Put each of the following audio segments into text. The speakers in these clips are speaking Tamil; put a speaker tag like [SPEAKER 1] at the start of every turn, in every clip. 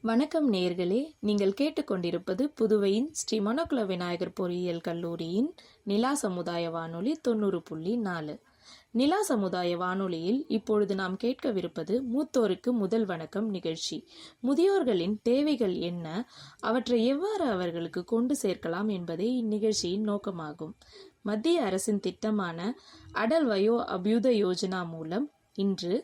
[SPEAKER 1] வணக்கம் நேயர்களே, நீங்கள் கேட்டுக்கொண்டிருப்பது புதுவையின் ஸ்ரீ மனோகுல விநாயகர் பொறியியல் கல்லூரியின் நிலா சமுதாய வானொலி 90.4. நிலா சமுதாய வானொலியில் இப்பொழுது நாம் கேட்கவிருப்பது மூத்தோருக்கு முதல் வணக்கம் நிகழ்ச்சி. முதியோர்களின் தேவைகள் என்ன, அவற்றை எவ்வாறு அவர்களுக்கு கொண்டு சேர்க்கலாம் என்பதே இந்நிகழ்ச்சியின் நோக்கமாகும். மத்திய அரசின் திட்டமான அடல் வயோ அபியுத யோஜனா மூலம் இன்று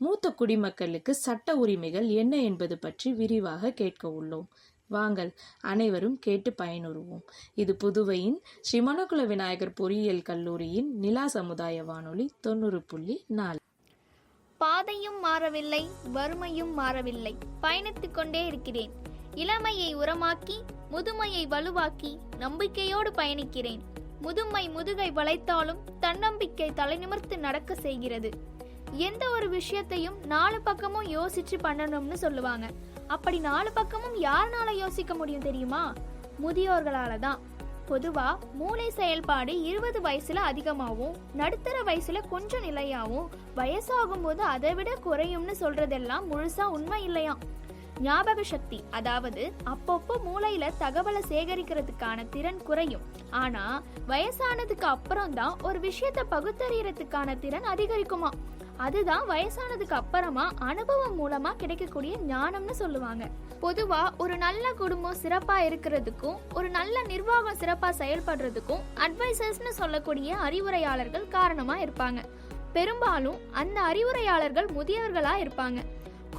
[SPEAKER 1] மூத்த குடிமக்களுக்கு சட்ட உரிமைகள் என்ன என்பது பற்றி விரிவாக கேட்க உள்ளோம். வாங்கள் அனைவரும் கேட்டு பயனுறுவோம். இது புதுவையின் ஸ்ரீ மனோகுல விநாயகர் பொறியியல் கல்லூரியின் நிலா சமுதாய வானொலி 90.4.
[SPEAKER 2] பாதையும் மாறவில்லை, வறுமையும் மாறவில்லை, பயணித்துக் கொண்டே இருக்கிறேன். இளமையை உரமாக்கி முதுமையை வலுவாக்கி நம்பிக்கையோடு பயணிக்கிறேன். முதுமை முதுகை வளைத்தாலும் தன்னம்பிக்கை தலைநிமிர்த்து நடக்க செய்கிறது. எந்த ஒரு விஷயத்தையும் 4 பக்கமும் யோசிச்சு பண்ணணும்னு சொல்லுவாங்க. அப்படி 4 பக்கமும் யாருனால யோசிக்க முடியும் தெரியுமா? முதியோர்களால தான். பொதுவா மூளை செயல்பாடு 20 வயசுல அதிகமாகவும், நடுத்தர வயசுல கொஞ்சம் நிலையாகவும், வயசாகும் போது அதை விட குறையும்னு சொல்றதெல்லாம் முழுசா உண்மை இல்லையாம். ஞாபக சக்தி, அதாவது அப்பப்போ மூளையில தகவலை சேகரிக்கிறதுக்கான திறன் குறையும். ஆனா வயசானதுக்கு அப்புறம் தான் ஒரு விஷயத்தை பகுத்தறியறதுக்கான திறன் அதிகரிக்குமா. அதுதான் வயசானதுக்கு அப்புறமா அனுபவம் மூலமா கிடைக்கக்கூடிய ஞானம்னு சொல்லுவாங்க. பொதுவா ஒரு நல்ல குடும்பம் சிறப்பா இருக்கிறதுக்கும், ஒரு நல்ல நிர்வாகம் சிறப்பா செயல்படுறதுக்கும் அட்வைசர்ஸ்னு சொல்லக்கூடிய அறிவுரையாளர்கள் காரணமா இருப்பாங்க. பெரும்பாலும் அந்த அறிவுரையாளர்கள் முதியவர்களா இருப்பாங்க.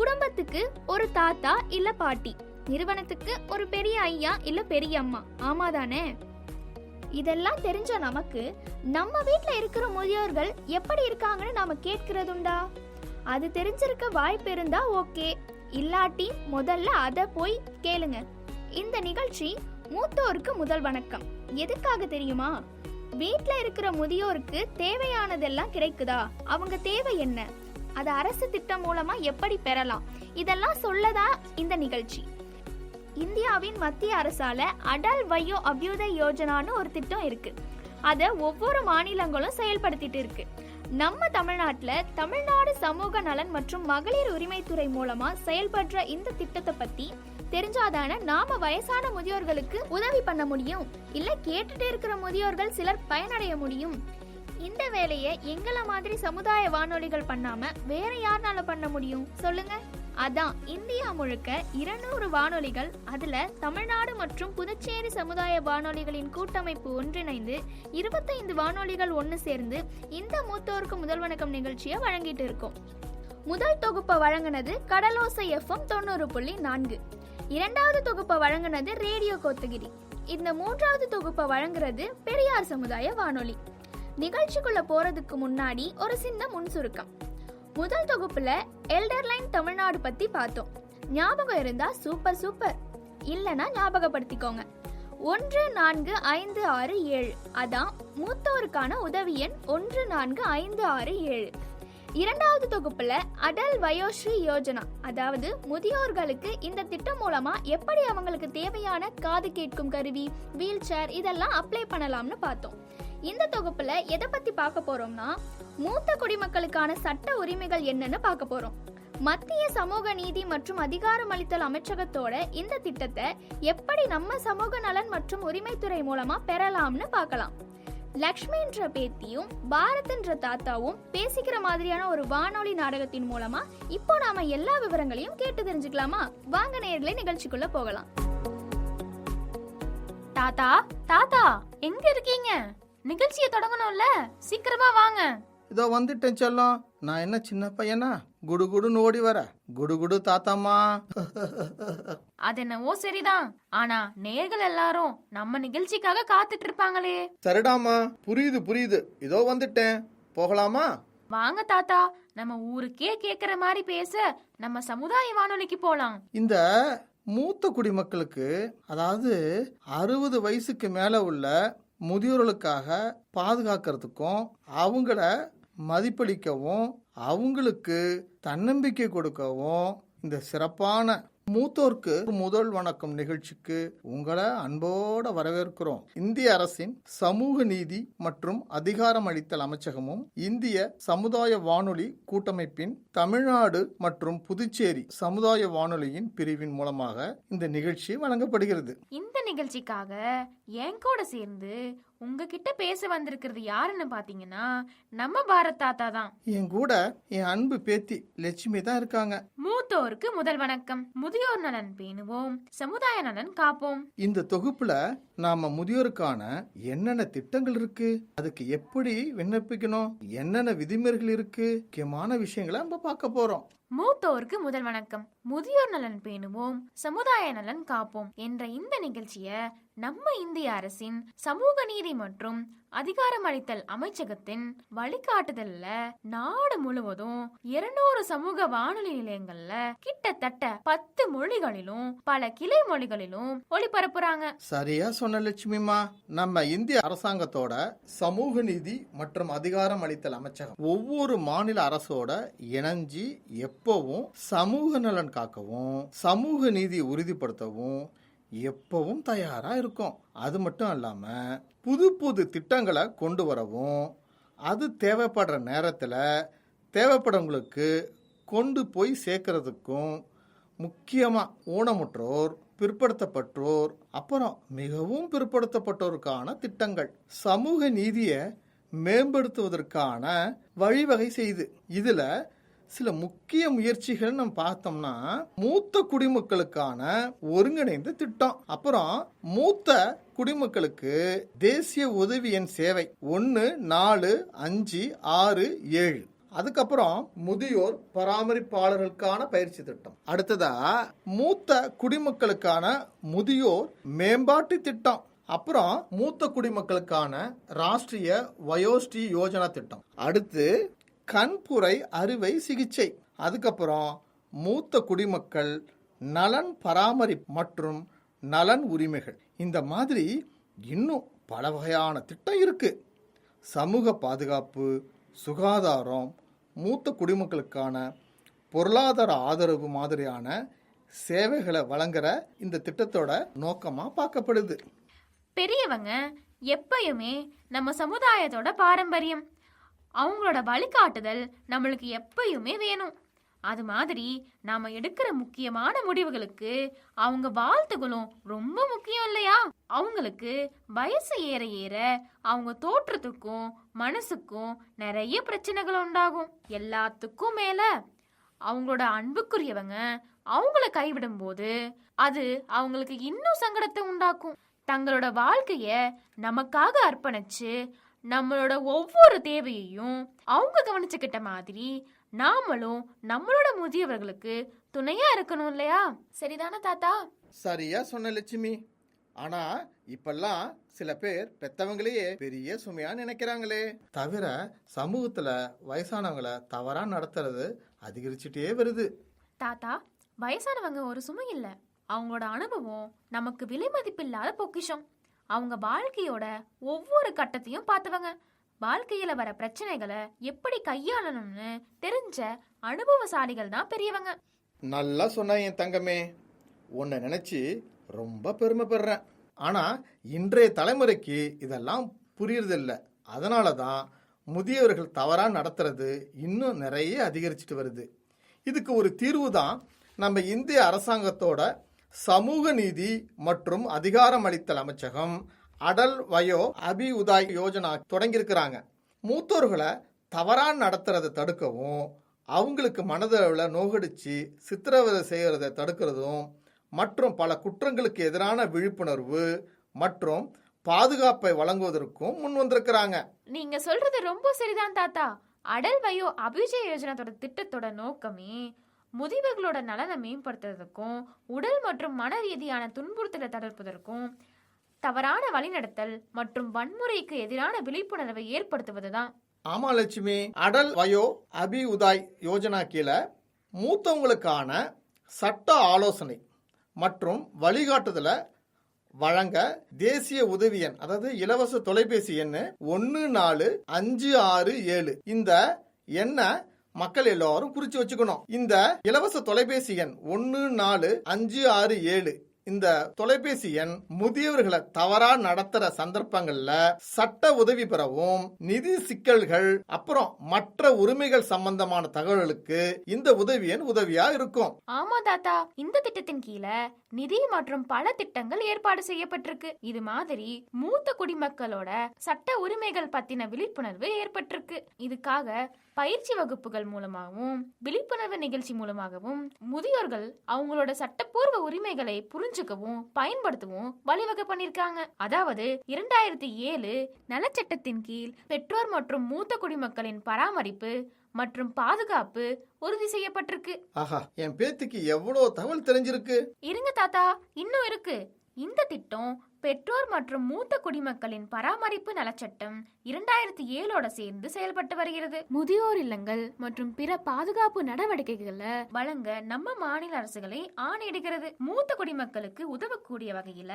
[SPEAKER 2] குடும்பத்துக்கு ஒரு தாத்தா இல்ல பாட்டி, நிறுவனத்துக்கு ஒரு பெரிய ஐயா இல்ல பெரிய அம்மா. ஆமாதானே? இதெல்லாம் தெரிஞ்ச நமக்கு நம்ம வீட்ல இருக்கிற முதியோர்கள் எப்படி இருக்காங்கன்னு நாம கேட்கிறதுண்டா? அது தெரிஞ்சிருக்க வாய்ப்பு இருந்தா ஓகே, இல்லாட்டி முதல்ல அத போய் கேளுங்க. இந்த நிகழ்ச்சி மூத்தோருக்கு முதல் வணக்கம் எதுக்காக தெரியுமா? வீட்ல இருக்கிற முதியோருக்கு தேவையானதெல்லாம் கிடைக்குதா? அவங்க தேவை என்ன? அது அரசு திட்டம் மூலமா எப்படி பெறலாம்? இதெல்லாம் சொல்லதான் இந்த நிகழ்ச்சி. இந்தியாவின் மத்திய அரசால அடல் வயோ அபியுத யோஜனான்னு ஒரு திட்டம் இருக்கு. அத ஒவ்வொரு மாநிலங்களும் செயல்படுத்திட்டு இருக்கு. நம்ம தமிழ்நாட்டுல தமிழ்நாடு சமூக நலன் மற்றும் மகளிர் உரிமைத்துறை மூலமா செயல்படுற இந்த திட்டத்தை பத்தி தெரிஞ்சாதானே நாம வயசான முதியோர்களுக்கு உதவி பண்ண முடியும், இல்ல கேட்டுட்டே இருக்கிற முதியோர்கள் சிலர் பயனடைய முடியும். இந்த வேலையை எங்களை மாதிரி சமுதாய வானொலிகள் பண்ணாம வேற யாருனால பண்ண முடியும் சொல்லுங்க? அதான் இந்தியா முழுக்க 200 வானொலிகள், அதுல தமிழ்நாடு மற்றும் புதுச்சேரி சமுதாய வானொலிகளின் கூட்டமைப்பு ஒன்றிணைந்து 25 வானொலிகள் ஒன்னு சேர்ந்து இந்த மூத்தோருக்கு முதல் வணக்கம் நிகழ்ச்சியை வழங்கிட்டு இருக்கோம். முதல் தொகுப்பை வழங்கினது கடலோசை FM 90.4. 2வது தொகுப்பை வழங்கினது ரேடியோ கோத்தகிரி. இந்த 3வது தொகுப்பை வழங்குறது பெரியார் சமுதாய வானொலி. நிகழ்ச்சிக்குள்ள போறதுக்கு முன்னாடி ஒரு சின்ன முன் சுருக்கம். முதல் தொகுப்புல எல்டர்லைன் தமிழ்நாடு பத்தி பார்த்தோம். ஞாபகம் இருந்தா சூப்பர் சூப்பர், இல்லனா ஞாபகப்படுத்திக்கோங்க. 145667 அதான் மூத்தோருக்கான உதவி எண் 145667. 2வது தொகுப்புல அடல் வயோஸ்ரீ யோஜனா, அதாவது முதியோர்களுக்கு இந்த திட்டம் மூலமா எப்படி அவங்களுக்கு தேவையான காது கேட்கும் கருவி, வீல் சேர் இதெல்லாம் அப்ளை பண்ணலாம்னு பார்த்தோம். இந்த தொகுப்புல எதை பத்தி பார்க்க போறோம்னா, மூத்த குடிமக்களுக்கான சட்ட உரிமைகள் என்னன்னு பார்க்க போறோம். மத்திய சமூக நீதி மற்றும் அதிகாரமளித்தல் அமைச்சகத்தோட இந்த திட்டத்தை எப்படி நம்ம சமூக நலன் மற்றும் உரிமைத்துறை மூலமா பெறலாம்னு பார்க்கலாம். லக்ஷ்மின்ற பேத்தியும் பாரத்ன்ற தாத்தாவும் பேசிக்கிற மாதிரியான ஒரு வானொலி நாடகத்தின் மூலமா இப்போ நாம எல்லா விவரங்களையும் கேட்டு தெரிஞ்சுக்கலாமா? வாங்க நேயர்களே, நிகழ்ச்சிக்குள்ள போகலாம்.
[SPEAKER 3] தாத்தா தாத்தா எங்க இருக்கீங்க? நிகழ்ச்சியை தொடங்கணும்ல, சீக்கிரமா வாங்க.
[SPEAKER 4] இதோ வந்துட்டேன் செல்லம். நான் என்ன சின்ன பையனா குடுகுடுன்னு ஓடி வர? குடுகுடு தாத்தாமா.
[SPEAKER 3] அது என்னவோ சரிதான், ஆனா நேயர்கள் எல்லாரும் நம்ம நிகழ்ச்சிக்காக காத்துட்டு இருப்பாங்களே.
[SPEAKER 4] சரிடாமா, புரியுது புரியுது. இதோ வந்துட்டேன், போகலாமா?
[SPEAKER 3] வாங்க தாத்தா, நம்ம ஊருக்கே கேக்குற மாதிரி பேச நம்ம சமுதாய வானொலிக்கு போலாம்.
[SPEAKER 4] இந்த மூத்த குடிமக்களுக்கு, அதாவது 60 வயசுக்கு மேல உள்ள முதியோர்களுக்காக பாதுகாக்கிறதுக்கும், அவங்கள மதிப்பளிக்கவும், அவங்களுக்கு தன்னம்பிக்கை கொடுக்கவும் இந்த சிறப்பான மூத்தோருக்கு முதல் வணக்கம் நிகழ்ச்சிக்கு உங்களை அன்போட வரவேற்கிறோம். இந்திய அரசின் சமூக நீதி மற்றும் அதிகாரம் அளித்தல் அமைச்சகமும் இந்திய சமுதாய வானொலி கூட்டமைப்பின் தமிழ்நாடு மற்றும் புதுச்சேரி சமுதாய வானொலியின் பிரிவின் மூலமாக இந்த நிகழ்ச்சி வழங்கப்படுகிறது.
[SPEAKER 3] இந்த நிகழ்ச்சிக்காக என் கூட சேர்ந்து உங்ககிட்ட பேச வந்திருக்கிறது யாருன்னு பாத்தீங்கன்னா நம்ம பாரத் தாத்தா தான்.
[SPEAKER 4] என் கூட என் அன்பு பேத்தி லட்சுமி தான் இருக்காங்க.
[SPEAKER 3] மூத்தோருக்கு முதல் வணக்கம். முதியோர் நலன் பேணுவோம், சமுதாய நலன் காப்போம்.
[SPEAKER 4] இந்த தொகுப்புல நாம முதியோருக்கான என்னென்ன திட்டங்கள் இருக்கு, அதுக்கு எப்படி விண்ணப்பிக்கணும், என்னென்ன விதிமுறைகள் இருக்கு, முக்கியமான விஷயங்களை நம்ம பார்க்க போறோம்.
[SPEAKER 3] மூத்தோருக்கு முதல் வணக்கம். முதியோர் நலன் பேணுவோம், சமுதாய நலன் காப்போம் என்ற இந்த நிகழ்ச்சியை நம்ம இந்திய அரசின் சமூக நீதி மற்றும் அதிகாரம் அளித்தல் அமைச்சகத்தின் வழிகாட்டுதல்ல நாடு முழுவதும் 200 சமூக வானொலி நிலையங்கள்ல கிட்டத்தட்ட 10 மொழிகளிலும் பல கிளை மொழிகளிலும் ஒளிபரப்புறாங்க.
[SPEAKER 4] சரியா சொன்ன லட்சுமிமா. நம்ம இந்திய அரசாங்கத்தோட சமூக நீதி மற்றும் அதிகாரம் அளித்தல் அமைச்சகம் ஒவ்வொரு மாநில அரசோட இணைஞ்சி எப்பவும் சமூக நலன் காக்கவும் சமூக நீதி உறுதிப்படுத்தவும் எப்பவும் தயாரா இருக்கும். அது மட்டும் இல்லாம புது புது திட்டங்களை கொண்டு வரவும் அது தேவைப்படுற நேரத்தில் தேவைப்படுறவங்களுக்கு கொண்டு போய் சேர்க்கறதுக்கும், முக்கியமாக ஊனமுற்றோர், பிற்படுத்தப்பட்டோர், அப்புறம் மிகவும் பிற்படுத்தப்பட்டோருக்கான திட்டங்கள் சமூக நீதியை மேம்படுத்துவதற்கான வழிவகை செய்து. இதுல சில முக்கிய முயற்சிகள் நம்ம பார்த்தோம்னா மூத்த குடிமக்களுக்கான ஒருங்கிணைந்த திட்டம், அப்புறம் மூத்த குடிமக்களுக்கு தேசிய உதவி எண் சேவை 145667, அதுக்கப்புறம் முதியோர் பராமரிப்பாளர்களுக்கான பயிற்சி திட்டம், அடுத்ததா மூத்த குடிமக்களுக்கான முதியோர் மேம்பாட்டு திட்டம், அப்புறம் மூத்த குடிமக்களுக்கான ராஷ்டிரிய வயோஸ்ரீ யோஜனா திட்டம், அடுத்து கண்புரை அறுவை சிகிச்சை, அதுக்கப்புறம் மூத்த குடிமக்கள் நலன் பராமரிப்பு மற்றும் நலன் உரிமைகள். இந்த மாதிரி இன்னும் பல வகையான திட்டம் இருக்கு. சமூக பாதுகாப்பு, சுகாதாரம், மூத்த குடிமக்களுக்கான பொருளாதார ஆதரவு மாதிரியான சேவைகளை வழங்குற இந்த திட்டத்தோட நோக்கமா பார்க்கப்படுது.
[SPEAKER 3] பெரியவங்க எப்பயுமே நம்ம சமுதாயத்தோட பாரம்பரியம், அவங்களோட வழிகாட்டுதல் நம்மளுக்கு எப்பயுமே வேணும். அது மாதிரி நாம எடுக்கிற முக்கியமான முடிவுகளுக்கு அவங்க வாழ்த்துகளும் ரொம்ப முக்கியம் இல்லையா? அவங்களுக்கு வயசு ஏற ஏற அவங்க தோற்றத்துக்கும் மனசுக்கும் நிறைய பிரச்சனைகள் உண்டாகும். எல்லாத்துக்கும் மேல அவங்களோட அன்புக்குரியவங்க அவங்கள கைவிடும் போது அது அவங்களுக்கு இன்னும் சங்கடத்தை உண்டாக்கும். தங்களோட வாழ்க்கைய நமக்காக அர்ப்பணிச்சு நம்மளோட ஒவ்வொரு தேவையையும் அவங்க கவனிச்சுக்கிட்ட மாதிரி நாமளும் நம்மளோட முதியவர்களுக்கு துணையா இருக்கணும் இல்லையா? சரிதானே தாத்தா?
[SPEAKER 4] சரியா சொன்ன லட்சுமி. ஆனா இப்பெல்லாம் சில பேர் பெத்தவங்களையே பெரிய சுமையா நினைக்கிறாங்களே தவிர சமூகத்துல வயசானவங்களை தவறா நடத்துறது அதிகரிச்சுட்டே வருது.
[SPEAKER 3] தாத்தா, வயசானவங்க ஒரு சுமை இல்ல, அவங்களோட அனுபவம் நமக்கு விலை மதிப்பில்லாத பொக்கிஷம். அவங்க வாழ்க்கையோட ஒவ்வொரு கட்டத்தையும் பார்த்தவங்க, வாழ்க்கையில வர பிரச்சனைகளை எப்படி கையாளணும்னு தெரிஞ்ச அனுபவசாலிகள் தான் பெரியவங்க.
[SPEAKER 4] நல்லா சொன்ன என் தங்கமே, உன்னை நினைச்சு ரொம்ப பெருமைப்படுறேன். ஆனா இன்றைய தலைமுறைக்கு இதெல்லாம் புரியறதில்ல. அதனால தான் முதியவர்கள் தவறா நடத்துறது இன்னும் நிறைய அதிகரிச்சுட்டு வருது. இதுக்கு ஒரு தீர்வு தான் நம்ம இந்திய அரசாங்கத்தோட சமூக நீதி மற்றும் அதிகாரம் அளித்தல் அமைச்சகம் அடல் வயோ அபியுதாய் யோஜனா தொடங்கியிருக்கிறாங்க. மூத்தோர்களை தவறா நடத்துறதை தடுக்கவும், அவங்களுக்கு மனதளவில் நோகடிச்சு சித்திரவதை செய்யறதை தடுக்கிறதும் மற்றும் பல குற்றங்களுக்கு எதிரான விழிப்புணர்வு மற்றும் பாதுகாப்பை வழங்குவதற்கும் முன் வந்திருக்கிறாங்க.
[SPEAKER 3] நீங்க சொல்றது ரொம்ப சரிதான் தாத்தா. அடல் வயோ அபியுதய யோஜனாவோட திட்டத்தோட நோக்கமே முதியவர்களோட நலனை மேம்படுத்துறதுக்கும் உடல் மற்றும் மன ரீதியான துன்புறுத்தலை தடுப்பதற்கும் தவறான வழிநடத்தல் மற்றும் வன்முறைக்கு எதிரான விழிப்புணர்வை ஏற்படுத்துவதுதான்.
[SPEAKER 4] ஆமா லட்சுமி, அடல் வயோ அபியுதாய் யோஜனா கீழே மூத்தவங்களுக்கான சட்ட ஆலோசனை மற்றும் வழிகாட்டுதலை வழங்க தேசிய உதவி எண், அதாவது இலவச தொலைபேசி எண் 145667 இந்த எண்ணை மக்கள் எல்லாரும் குறிச்சு வச்சுக்கணும். இந்த இலவச தொலைபேசி எண் 14567 இந்த தொலைபேசி எண் முதியவர்களை தவறா நடத்துற சந்தர்ப்பங்கள்ல சட்ட உதவி பெறவும், நிதி சிக்கல்கள் அப்புறம் மற்ற உரிமைகள் சம்பந்தமான தகவல்களுக்கு இந்த உதவி எண் உதவியா இருக்கும்.
[SPEAKER 3] ஆமா தாத்தா, இந்த திட்டத்தின் கீழே நிதி மற்றும் பல திட்டங்கள் ஏற்பாடு செய்யப்பட்டிருக்கு. இது மாதிரி மூத்த குடிமக்களோட சட்ட உரிமைகள் பத்தின விழிப்புணர்வு ஏற்பட்டிருக்கு. இதுக்காக பயிற்சி வகுப்புகள் மூலமாகவும் விழிப்புணர்வு நிகழ்ச்சி மூலமாகவும் முதியோர்கள் அவங்களோட சட்டப்பூர்வ உரிமைகளை புரிஞ்சுக்கவும் பயன்படுத்தவும் வழிவகை பண்ணிருக்காங்க. அதாவது 2007 நலச்சட்டத்தின் கீழ் பெற்றோர் மற்றும் மூத்த குடிமக்களின் பராமரிப்பு மற்றும் பாதுகாப்பு உறுதி செய்யப்பட்டிருக்கு.
[SPEAKER 4] ஆஹா, என் பேத்திக்கு எவ்வளவு தகவல் தெரிஞ்சிருக்கு.
[SPEAKER 3] இருங்க தாத்தா, இன்னும் இருக்கு. இந்த திட்டம் பெற்றோர் மற்றும் மூத்த குடிமக்களின் பராமரிப்பு நலச்சட்டம் 2007 சேர்ந்து செயல்பட்டு வருகிறது. முதியோர் இல்லங்கள் மற்றும் பிற பாதுகாப்பு நடவடிக்கைகளை வழங்க நம்ம மாநில அரசுகளை ஆணையிடுகிறது. மூத்த குடிமக்களுக்கு உதவக்கூடிய வகையில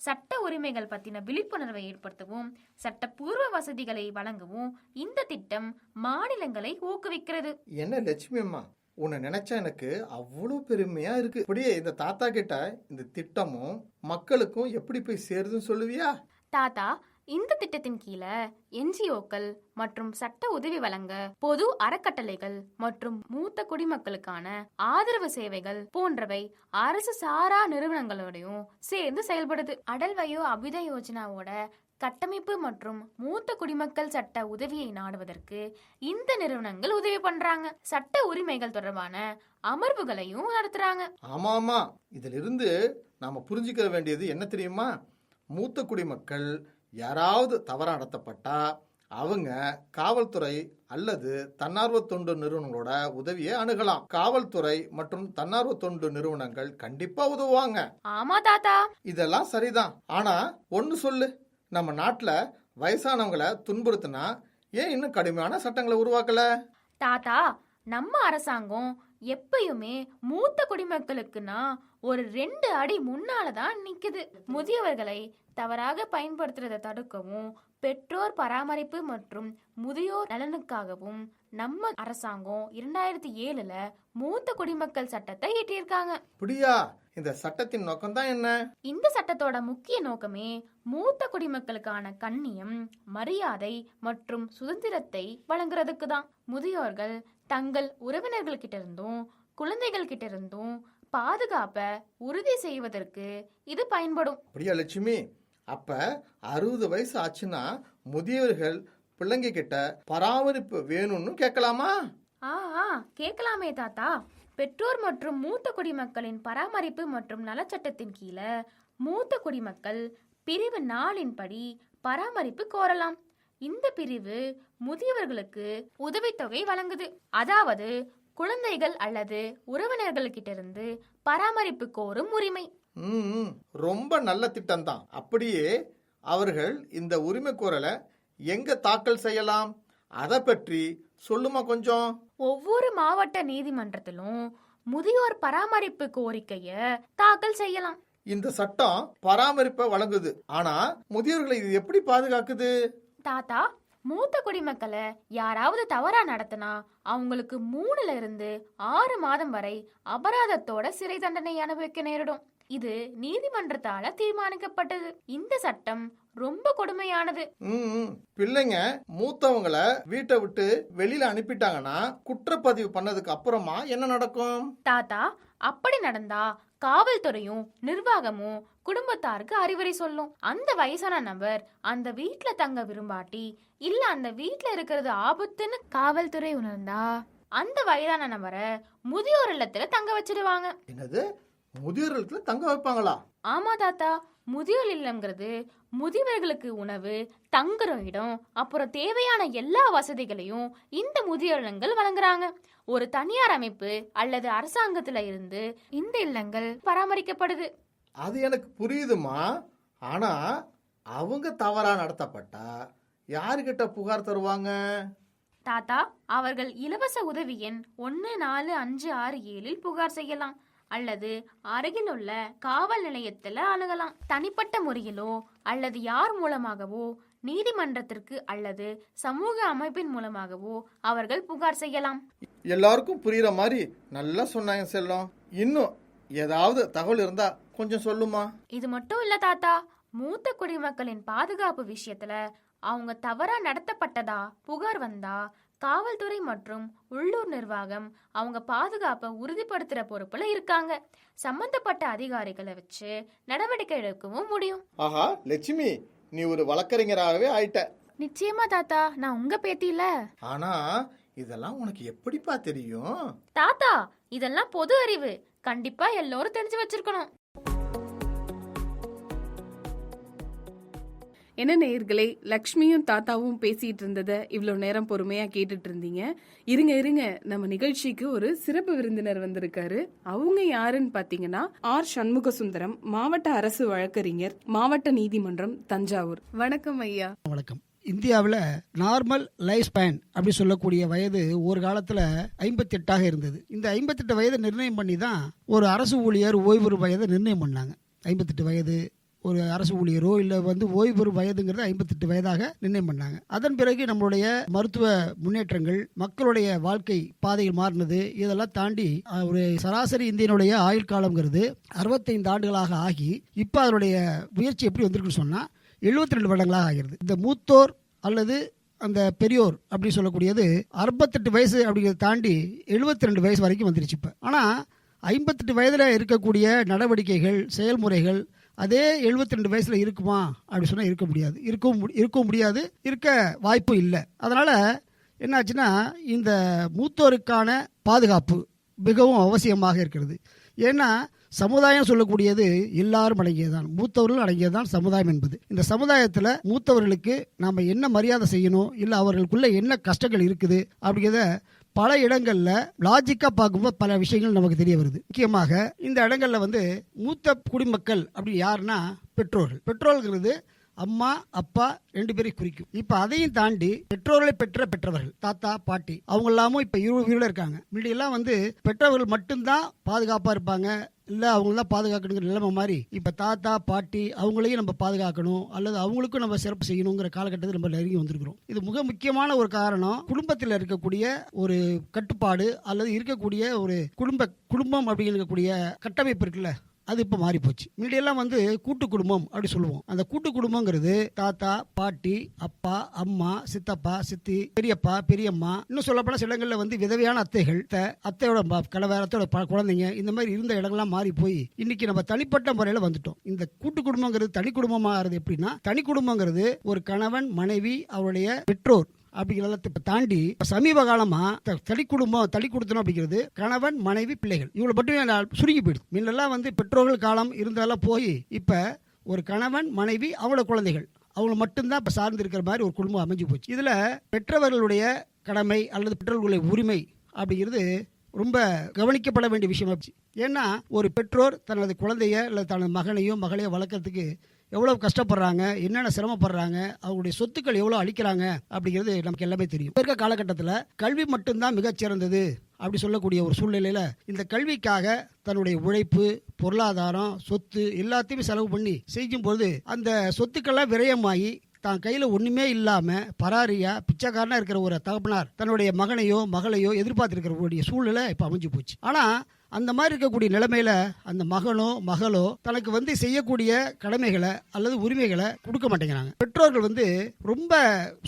[SPEAKER 3] சட்ட உரிமைகள் பத்தின விழிப்புணர்வை ஏற்படுத்தவும் சட்டப்பூர்வ வசதிகளை வழங்கவும் இந்த திட்டம் மாநிலங்களை ஊக்குவிக்கிறது.
[SPEAKER 4] என்ன லட்சுமி அம்மா, உன்னை நினைச்சா எனக்கு அவ்வளவு பெருமையா இருக்கு. அப்படியே இந்த தாத்தா கிட்ட இந்த திட்டமும் மக்களுக்கும் எப்படி போய் சேருதுன்னு சொல்லுவியா?
[SPEAKER 3] தாத்தா, இந்த திட்டத்தின் கீழே என்ஜிஓக்கள் மற்றும் சட்ட உதவி வழங்க பொது அறக்கட்டளைகள் மற்றும் மூத்த குடிமக்களுக்கான ஆதரவு சேவைகள் போன்றவை அரசு சாரா நிறுவனங்களோடையும் சேர்ந்து செயல்படுது. அடல் வயோ அபியுதய யோஜனாவோட கட்டமைப்பு மற்றும் மூத்த குடிமக்கள் சட்ட உதவியை நாடுவதற்கு இந்த நிறுவனங்கள் உதவி பண்றாங்க. சட்ட உரிமைகள் தொடர்பான அமர்வுகளையும் நடத்துறாங்க.
[SPEAKER 4] ஆமா ஆமா, இதுல இருந்து நாம புரிஞ்சுக்க வேண்டியது என்ன தெரியுமா? மூத்த குடிமக்கள் யாராவது தவறா நடத்தப்பட்டா அவங்க காவல்துறை அல்லது தன்னார்வ தொண்டு நிறுவனங்களோட உதவியை அணுகலாம். காவல்துறை மற்றும் தன்னார்வ தொண்டு நிறுவனங்கள் கண்டிப்பா உதவுவாங்க.
[SPEAKER 3] ஆமா தாத்தா,
[SPEAKER 4] இதெல்லாம் சரிதான். ஆனா ஒன்னு சொல்லு, நம்ம நாட்டுல வயசானவங்களை துன்புறுத்தினா ஏன் இன்னும் கடுமையான சட்டங்களை உருவாக்கல?
[SPEAKER 3] தாத்தா, நம்ம அரசாங்கம் எப்பயுமே மூத்த குடிமக்களுக்குன்னா ஒரு 2 அடி முன்னாலதான் நிக்குது. முதியவர்களை தவறாக பயன்படுத்துறதை தடுக்கவும் பெற்றோர் பராமரிப்பு மற்றும் முதியோர் நலனுக்காகவும் நம்ம அரசாங்கம் 2007 மூத்த குடிமக்கள் சட்டத்தை இயற்றியிருக்காங்க.
[SPEAKER 4] அப்படியா? இந்த சட்டத்தின் நோக்கம் தான் என்ன?
[SPEAKER 3] இந்த சட்டத்தோட முக்கிய நோக்கமே மூத்த குடிமக்களுக்கான கண்ணியம், மரியாதை மற்றும் சுதந்திரத்தை வழங்குறதுக்கு தான். முதியோர்கள் தங்கள் உறவினர்கள் கிட்ட இருந்தும் குழந்தைகள் கிட்ட இருந்தும் பாதுகாப்பை உறுதி செய்வதற்கு இது பயன்படும்.
[SPEAKER 4] அப்படியா லட்சுமி? அப்ப 60 வயசு ஆச்சுன்னா முதியவர்கள் பிள்ளைங்க கிட்ட பராமரிப்பு வேணும்னு கேட்கலாமா?
[SPEAKER 3] கேட்கலாமே தாத்தா. பெற்றோர் மற்றும் மூத்த குடிமக்களின் பராமரிப்பு மற்றும் நலச்சட்டத்தின் கீழே மூத்த குடிமக்கள் பிரிவு 4 படி பராமரிப்பு கோரலாம். இந்த பிரிவு முதியவர்களுக்கு உதவித்தொகை வழங்குது. அதாவது குழந்தைகள் அல்லது உறவினர்கள் கிட்ட இருந்து பராமரிப்பு கோரும் உரிமை.
[SPEAKER 4] ரொம்ப நல்ல திட்டம் தான். அப்படியே அவர்கள் இந்த உரிமை கோரலை எங்க தாக்கல் செய்யலாம்? அதை பற்றி சொல்லுமா கொஞ்சம்?
[SPEAKER 3] ஒவ்வொரு மாவட்ட நீதிமன்றத்திலும் முதியோர் பராமரிப்பு கோரிக்கைய தாக்கல் செய்யலாம்.
[SPEAKER 4] இந்த சட்டம் பராமரிப்பை வழங்குது. ஆனா முதியோர்களை இது எப்படி பாதுகாக்குது?
[SPEAKER 3] தாத்தா, மூத்த குடிமக்களை யாராவது தவறா நடத்தினா அவங்களுக்கு 3ல இருந்து 6 மாதம் வரை அபராதத்தோட சிறை தண்டனை அனுபவிக்க நேரிடும். இது நீதிமன்றத்தால தீர்மானிக்கப்பட்டது. இந்த சட்டம் ரொம்ப கொடுமையானது.
[SPEAKER 4] பிள்ளைங்க மூத்தவங்களை வீட்டை விட்டு வெளியில அனுப்பிட்டாங்கன்னா குற்றப்பதிவு பண்ணதுக்கு அப்புறமா என்ன நடக்கும்?
[SPEAKER 3] தாத்தா, அப்படி நடந்தா காவல்துறையும் நிர்வாகமும் குடும்பத்தாருக்கு அறிவுரை சொல்லும். அந்த வயசான நபர் அந்த வீட்டுல தங்க விரும்பாட்டி இல்ல அந்த வீட்டுல இருக்கிறது ஆபத்துன்னு காவல்துறை உணர்ந்தா அந்த வயதான நபரை முதியோர் இல்லத்துல தங்க வச்சிடுவாங்க.
[SPEAKER 4] என்னது, முதியோர் இல்லத்துல தங்க வைப்பாங்களா?
[SPEAKER 3] ஆமா தாத்தா, முதியோர் இல்லம்ங்கிறது முதியவர்களுக்கு உணவு, தங்குற இடம், அப்புறம் தேவையான எல்லா வசதிகளையும் இந்த முதியோர் இல்லங்கள் வழங்குறாங்க. ஒரு தனியார் அமைப்பு அல்லது அரசாங்கத்துல இருந்து இந்த இல்லங்கள் பராமரிக்கப்படுது.
[SPEAKER 4] அது எனக்கு புரியுதுமா. ஆனா அவங்க தவறா நடத்தப்பட்டா யாருகிட்ட புகார் தருவாங்க?
[SPEAKER 3] தாத்தா, அவர்கள் இலவச உதவி எண் 14567 புகார் செய்யலாம் அல்லது அருகில் உள்ள காவல் நிலையத்துல அணுகலாம். தனிப்பட்ட முறையிலோ அல்லது யார் மூலமாகவோ நீதிமன்றத்திற்கு அல்லது சமூக அமைப்பின் மூலமாகவோ அவர்கள் புகார் செய்யலாம்.
[SPEAKER 4] எல்லாருக்கும் புரியுற மாதிரி நல்லா சொன்னாங்க செல்லம். இன்னும் ஏதாவது தகவல் இருந்தா கொஞ்சம் சொல்லுமா?
[SPEAKER 3] இது மட்டும் இல்ல தாத்தா, மூத்த குடிமக்களின் பாதுகாப்பு விஷயத்துல அவங்க தவறா நடத்தப்பட்டதா புகார் வந்தா காவல்துறை மற்றும் உள்ளூர் நிர்வாகம் அவங்க பாதுகாப்பை உறுதிப்படுத்துற பொறுப்புல இருக்காங்க. சம்பந்தப்பட்ட அதிகாரிகளை வச்சு நடவடிக்கை எடுக்கவும் முடியும்.
[SPEAKER 4] ஆஹா லட்சுமி, நீ ஒரு வழக்கறிஞராகவே ஆயிட்ட.
[SPEAKER 3] நிச்சயமா தாத்தா, நான் உங்க பேத்தியில.
[SPEAKER 4] ஆனா இதெல்லாம் உனக்கு எப்படிப்பா தெரியும்?
[SPEAKER 3] தாத்தா, இதெல்லாம் பொது அறிவு, கண்டிப்பா எல்லோரும் தெரிஞ்சு வச்சிருக்கணும்.
[SPEAKER 5] என்ன நேயர்களே, லக்ஷ்மியும் தாத்தாவும் பேசிட்டு இருந்ததை இவ்வளோ நேரம் பொறுமையா கேட்டுட்டு இருந்தீங்க. இருங்க, நம்ம நிகழ்ச்சிக்கு ஒரு சிறப்பு விருந்தினர் வந்திருக்காரு. அவங்க யாருன்னு பாத்தீங்கன்னா ஆர் சண்முக சுந்தரம், மாவட்ட அரசு வழக்கறிஞர், மாவட்ட நீதிமன்றம், தஞ்சாவூர். வணக்கம் ஐயா.
[SPEAKER 6] வணக்கம். இந்தியாவில் நார்மல் லைஃப் ஸ்பேன் அப்படி சொல்லக்கூடிய வயது ஒரு காலத்தில் 58 இருந்தது. இந்த 58 வயதை நிர்ணயம் பண்ணி தான் ஒரு அரசு ஊழியர் ஓய்வு பெறும் வயதை நிர்ணயம் பண்ணாங்க. 58 வயது ஒரு அரசு ஊழியரோ இல்லை ஓய்வு பெறும் வயதுங்கிறது 58 வயதாக நிர்ணயம் பண்ணாங்க. அதன் பிறகு நம்மளுடைய மருத்துவ முன்னேற்றங்கள், மக்களுடைய வாழ்க்கை பாதையில் மாறினது, இதெல்லாம் தாண்டி ஒரு சராசரி இந்தியனுடைய ஆயுள் காலம்ங்கிறது 65 ஆண்டுகளாக ஆகி இப்போ அதனுடைய முயற்சி எப்படி வந்திருக்குன்னு சொன்னால் 72 வருடங்களாக ஆகிறது. இந்த மூத்தோர் அல்லது அந்த பெரியோர் அப்படி சொல்லக்கூடியது 68 வயசு அப்படிங்கிறத தாண்டி 72 வயசு வரைக்கும் வந்துருச்சு இப்போ. ஆனால் 58 வயதில் இருக்கக்கூடிய நடவடிக்கைகள், செயல்முறைகள் அதே 72 வயசுல இருக்குமா அப்படி சொன்னால் இருக்க முடியாது. இருக்கவும் முடியாது, இருக்க வாய்ப்பும் இல்லை. அதனால் என்னாச்சுன்னா இந்த மூத்தோருக்கான பாதுகாப்பு மிகவும் அவசியமாக இருக்கிறது. ஏன்னா சமுதாயம் சொல்லக்கூடியது எல்லாரும் அடங்கியதுதான், மூத்தவர்கள் அடங்கியதுதான் சமுதாயம் என்பது. இந்த சமுதாயத்தில் மூத்தவர்களுக்கு நாம் என்ன மரியாதை செய்யணும், இல்லை அவர்களுக்குள்ள என்ன கஷ்டங்கள் இருக்குது அப்படிங்கிறத பல இடங்களில் லாஜிக்காக பார்க்கும்போது பல விஷயங்கள் நமக்கு தெரிய வருது. முக்கியமாக இந்த இடங்களில் மூத்த குடிமக்கள் அப்படி யாருன்னா பெற்றோர்கள். பெற்றோர்கள்ங்கிறது அம்மா அப்பா 2 பேரையும் குறிக்கும். இப்போ அதையும் தாண்டி பெற்றோர்களை பெற்றவர்கள், தாத்தா பாட்டி, அவங்க எல்லாமும் இப்போ உயிரோட இருக்காங்க. முன்னாடியெல்லாம் பெற்றவர்கள் மட்டும்தான் பாதுகாப்பாக இருப்பாங்க, இல்லை அவங்கள தான் பாதுகாக்கணுங்கிற நிலைமை மாதிரி இப்போ தாத்தா பாட்டி அவங்களையும் நம்ம பாதுகாக்கணும் அல்லது அவங்களுக்கும் நம்ம சிறப்பு செய்யணுங்கிற காலகட்டத்தில் நம்ம நெருங்கி வந்திருக்கிறோம். இது மிக முக்கியமான ஒரு காரணம். குடும்பத்தில் இருக்கக்கூடிய ஒரு கட்டுப்பாடு அல்லது இருக்கக்கூடிய ஒரு குடும்பம் அப்படிங்கக்கூடிய கட்டமைப்பு இருக்குல்ல, அது இப்போ மாறி போச்சு. முன்னாடியெல்லாம் கூட்டு குடும்பம் அப்படி சொல்லுவோம். அந்த கூட்டு குடும்பங்கிறது தாத்தா பாட்டி அப்பா அம்மா சித்தப்பா சித்தி பெரியப்பா பெரியம்மா, இன்னும் சொல்லப்போனா சில இடங்களில் விதவையான அத்தைகள், அத்தையோட கணவர், அத்தையோட குழந்தைங்க, இந்த மாதிரி இருந்த இடங்கள்லாம் மாறி போய் இன்னைக்கு நம்ம தனிப்பட்ட முறையில் வந்துட்டோம். இந்த கூட்டு குடும்பங்கிறது தனி குடும்பமாகிறது எப்படின்னா, தனி குடும்பங்கிறது ஒரு கணவன் மனைவி அவருடைய பெற்றோர் அப்படிங்கிறத தாண்டி சமீப காலமா தனி குடும்பம் அப்படிங்கிறது கணவன் மனைவி பிள்ளைகள் இவ்வளவு மட்டும் சுருங்கி போயிடுது. முன்னெல்லாம் பெற்றோர்கள் காலம் இருந்தெல்லாம் போய் இப்ப ஒரு கணவன் மனைவி அவங்களோட குழந்தைகள் அவங்க மட்டும்தான் இப்ப சார்ந்து இருக்கிற மாதிரி ஒரு குடும்பம் அமைஞ்சு போச்சு. இதுல பெற்றவர்களுடைய கடமை அல்லது பெற்றோர்களுடைய உரிமை அப்படிங்கிறது ரொம்ப கவனிக்கப்பட வேண்டிய விஷயம். ஏன்னா ஒரு பெற்றோர் தனது குழந்தைய அல்லது தனது மகனையோ மகளையோ வளர்க்கறதுக்கு எவ்வளவு கஷ்டப்படுறாங்க, என்னென்ன சிரமப்படுறாங்க, அவங்களுடைய சொத்துக்கள் எவ்வளோ அழிக்கிறாங்க அப்படிங்கிறது நமக்கு எல்லாமே தெரியும். இருக்க காலகட்டத்தில் கல்வி மட்டும்தான் மிகச்சிறந்தது அப்படி சொல்லக்கூடிய ஒரு சூழ்நிலையில் இந்த கல்விக்காக தன்னுடைய உழைப்பு, பொருளாதாரம், சொத்து எல்லாத்தையுமே செலவு பண்ணி செய்யும்போது அந்த சொத்துக்கள்லாம் விரயமாகி தான் கையில் ஒன்றுமே இல்லாமல் பராரியா பிச்சைக்காரனா இருக்கிற ஒரு தகப்பனார் தன்னுடைய மகனையோ மகளையோ எதிர்பார்த்திருக்கிற சூழ்நிலை இப்போ அமைஞ்சு போச்சு. ஆனால் அந்த மாதிரி இருக்கக்கூடிய நிலைமையில அந்த மகனோ மகளோ தனக்கு செய்யக்கூடிய கடமைகளை அல்லது உரிமைகளை கொடுக்க மாட்டேங்கிறாங்க. பெற்றோர்கள் ரொம்ப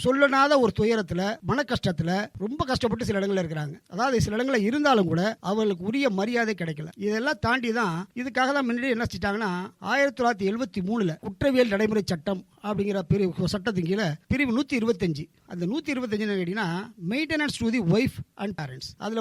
[SPEAKER 6] சொல்லனாத ஒரு துயரத்துல, மன கஷ்டத்துல ரொம்ப கஷ்டப்பட்டு சில இடங்கள்ல இருக்கிறாங்க. அதாவது சில இடங்கள்ல இருந்தாலும் கூட அவர்களுக்கு உரிய மரியாதை கிடைக்கல. இதெல்லாம் தாண்டி தான் இதுக்காக தான் முன்னாடி என்ன செஞ்சிட்டாங்கன்னா 1973 குற்றவியல் நடைமுறை சட்டம் அப்படிங்கிற சட்டத்தின் கீழே பிரிவு 125, அந்த 125 கேட்டீங்கன்னா maintenance to the wife and parents. அதுல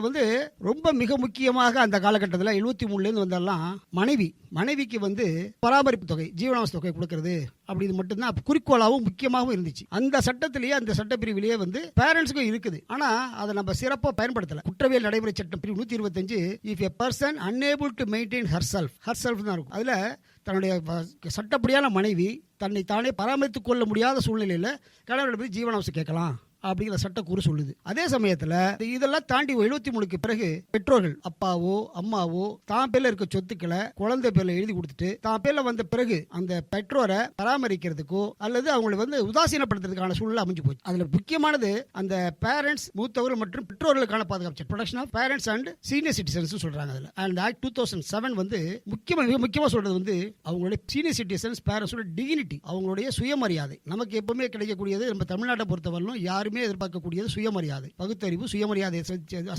[SPEAKER 6] ரொம்ப மிக முக்கியமாக அந்த காலகட்டத்தில் 73 வந்தெல்லாம் மனைவிக்கு பராமரிப்பு தொகை, ஜீவனாம்ச தொகை கொடுக்கறது அப்படி இது மட்டும்தான் குறிக்கோளாகவும் முக்கியமாகவும் இருந்துச்சு. அந்த சட்டத்திலேயே அந்த சட்டப்பிரிவிலேயே பேரண்ட்ஸுக்கும் இருக்குது. ஆனா அதை நம்ம சிறப்பாக பயன்படுத்தல. குற்றவியல் நடைமுறை சட்டம் பிரிவு 125, if a person unable to maintain herself தான் இருக்கும். அதுல தன்னுடைய சட்டப்படியான மனைவி தன்னை தானே பராமரித்துக் கொள்ள முடியாத சூழ்நிலையில் கணவனிடம் ஜீவனாம்சம் கேட்கலாம் அப்படிங்கிற சட்டக்கூறு சொல்லுது. அதே சமயத்துல இதெல்லாம் தாண்டி 73க்கு பிறகு பெற்றோர்கள் அப்பாவோ அம்மாவோ தான் பேர்ல இருக்க சொத்துக்களை குழந்தை பேர்ல எழுதி கொடுத்துட்டு தான் பேர்ல வந்த பிறகு அந்த பெற்றோரை பராமரிக்கிறதுக்கோ அல்லது அவங்களை உதாசீனப்படுத்துறதுக்கான சூழ்நிலை அமைஞ்சு போச்சு. அதுல முக்கியமானது அந்த பேரண்ட்ஸ் மூத்தவர்கள் மற்றும் பெற்றோர்களுக்கான பாதுகாப்பு சட்டம், protection of parents and senior citizens சொல்றாங்க. அதுல அந்த ஆக்ட் 2007 மிக முக்கியமா சொல்றது அவங்களுடைய சீனியர் சிட்டிசன்ஸ் பேரண்ட்ஸோட டிகினிட்டி, அவங்களுடைய சுயமரியாதை. நமக்கு எப்பவுமே கிடைக்கக்கூடியது நம்ம தமிழ்நாட்டை பொறுத்தவரையிலும் யாருமே எதிர்பார்க்கக்கூடியது சுயமரியாதை, பகுத்தறிவு, சுயமரியாதை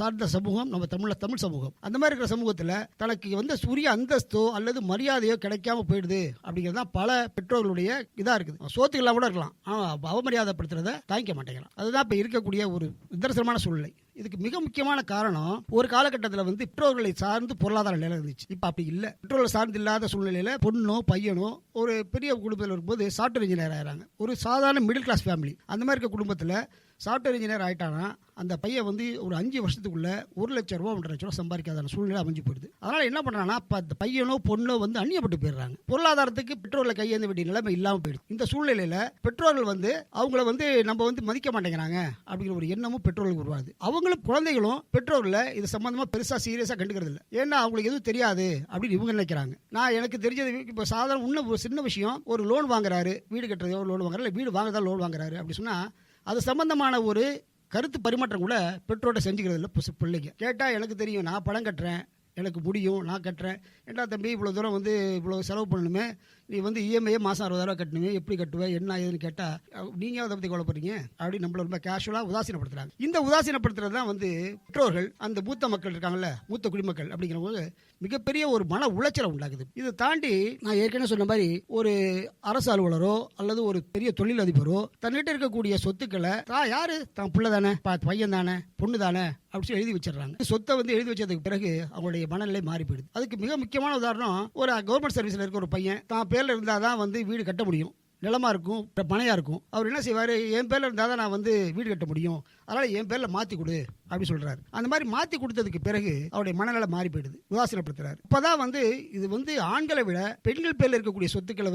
[SPEAKER 6] சார்ந்த சமூகம் நம்ம தமிழ் சமூகம். அந்த மாதிரி இருக்கிற சமூகத்தில் தனக்கு உரிய அந்தஸ்தோ அல்லது மரியாதையோ கிடைக்காம போயிடுது அப்படிங்கிறது தான் பல பெற்றோர்களுடைய இதா இருக்குது. சோத்துக்கெல்லாம் கூட இருக்கலாம், அவமரியாதைப்படுத்துறத தாங்கிக்க மாட்டேங்கிறான். அதுதான் இப்ப இருக்கக்கூடிய ஒரு நிதர்சனமான சூழ்நிலை. இதுக்கு மிக முக்கியமான காரணம், ஒரு காலகட்டத்தில் பெற்றோர்களை சார்ந்து பொருளாதார நிலை இருந்துச்சு. இப்ப அப்படி இல்லை. பெற்றோர்கள் சார்ந்து இல்லாத சூழ்நிலையில பொண்ணோ பையனோ ஒரு பெரிய குடும்பத்தில் இருக்கும்போது சாஃப்ட்வேர் இன்ஜினியர் ஆகிறாங்க. ஒரு சாதாரண மிடில் கிளாஸ் ஃபேமிலி, அந்த மாதிரி இருக்க குடும்பத்தில் சாஃப்ட்வேர் இன்ஜினியர் ஆயிட்டானா அந்த பையன் ஒரு 5 வருஷத்துக்குள்ள 1 லட்சம் ரூபா 1.5 லட்சம் ரூபா சம்பாதிக்காத சூழ்நிலை அமைஞ்சு போயிடுது. அதனால என்ன பண்றாங்கன்னா அந்த பையனோ பொண்ணோ அந்நியப்பட்டு போயிடுறாங்க. பொருளாதாரத்துக்கு பெற்றோர்களை கையேந்த வேண்டிய நிலைமை இல்லாம போயிடுது. இந்த சூழ்நிலையில பெற்றோர்கள் அவங்கள நம்ம மதிக்க மாட்டேங்கிறாங்க அப்படிங்கிற ஒரு எண்ணமும் பெற்றோர்களுக்கு உருவாது. அவங்களும் குழந்தைகளும் பெற்றோர்களை இது சம்பந்தமா பெருசா சீரியஸா கண்டுக்கிறது இல்லை. ஏன்னா அவங்களுக்கு எதுவும் தெரியாது அப்படின்னு இவங்க நினைக்கிறாங்க. நான் எனக்கு தெரிஞ்சது இப்போ சாதாரண ஒரு சின்ன விஷயம், ஒரு லோன் வாங்குறாரு, வீடு கட்டுறதோ லோன் வாங்குறாரு, இல்லை வீடு வாங்குறதா லோன் வாங்குறாரு அப்படி சொன்னா அது சம்பந்தமான ஒரு கருத்து பரிமாற்றம் கூட பெற்றோர்கிட்ட செஞ்சுக்கிறது இல்லை. பிள்ளைங்க கேட்டா எனக்கு தெரியும், நான் பணம் கட்டுறேன், எனக்கு முடியும், நான் கட்டுறேன். ஏண்டா தம்பி இவ்வளோ தூரம் இவ்வளோ செலவு பண்ணணுமே, நீ இஎம்ஐயே மாதம் 60,000 கட்டணுமே, எப்படி கட்டுவேன் என்ன ஏதுன்னு கேட்டால் நீங்கள் அதை பற்றி கவலைப்படுறீங்க அப்படின்னு நம்மள ரொம்ப கேஷுவலாக உதாசீனப்படுத்துறாங்க. இந்த உதாசீனப்படுத்துறது தான் பெற்றோர்கள் அந்த மூத்த மக்கள் இருக்காங்கல்ல, மூத்த குடிமக்கள் அப்படிங்கிறவங்க மிகப்பெரிய ஒரு மன உளைச்சலை உண்டாக்குது. இதை தாண்டி நான் ஏற்கனவே சொன்ன மாதிரி ஒரு அரசு அலுவலரோ அல்லது ஒரு பெரிய தொழிலதிபரோ தன்னிட்ட இருக்கக்கூடிய சொத்துக்களை யாரு தான் பிள்ளை தானே, பையன் தானே, பொண்ணு தானே அப்படி எழுதி வச்சிடறாங்க. சொத்தை எழுதி வச்சதுக்கு பிறகு அவங்களுடைய மனநிலை மாறி போயிடுது. அதுக்கு மிக முக்கியமான உதாரணம், ஒரு கவர்மெண்ட் சர்வீஸ்ல இருக்க ஒரு பையன் தான் பேர்ல இருந்தாதான் வீடு கட்ட முடியும், நிலமா இருக்கும், பணையா இருக்கும். அவர் என்ன செய்வாரு, என் பேர்ல இருந்தாதான் நான் வீடு கட்ட முடியும், அதனால என் பேர்ல மாத்தி கொடு அப்படி சொல்றாரு. அந்த மாதிரி மாத்தி கொடுத்ததுக்கு பிறகு அவருடைய மனநிலை மாறி போயிடுது, உதாசீனப்படுத்துறாரு. இப்பதான் இது ஆண்களை விட பெண்கள் பேர்ல இருக்கக்கூடிய சொத்துக்களை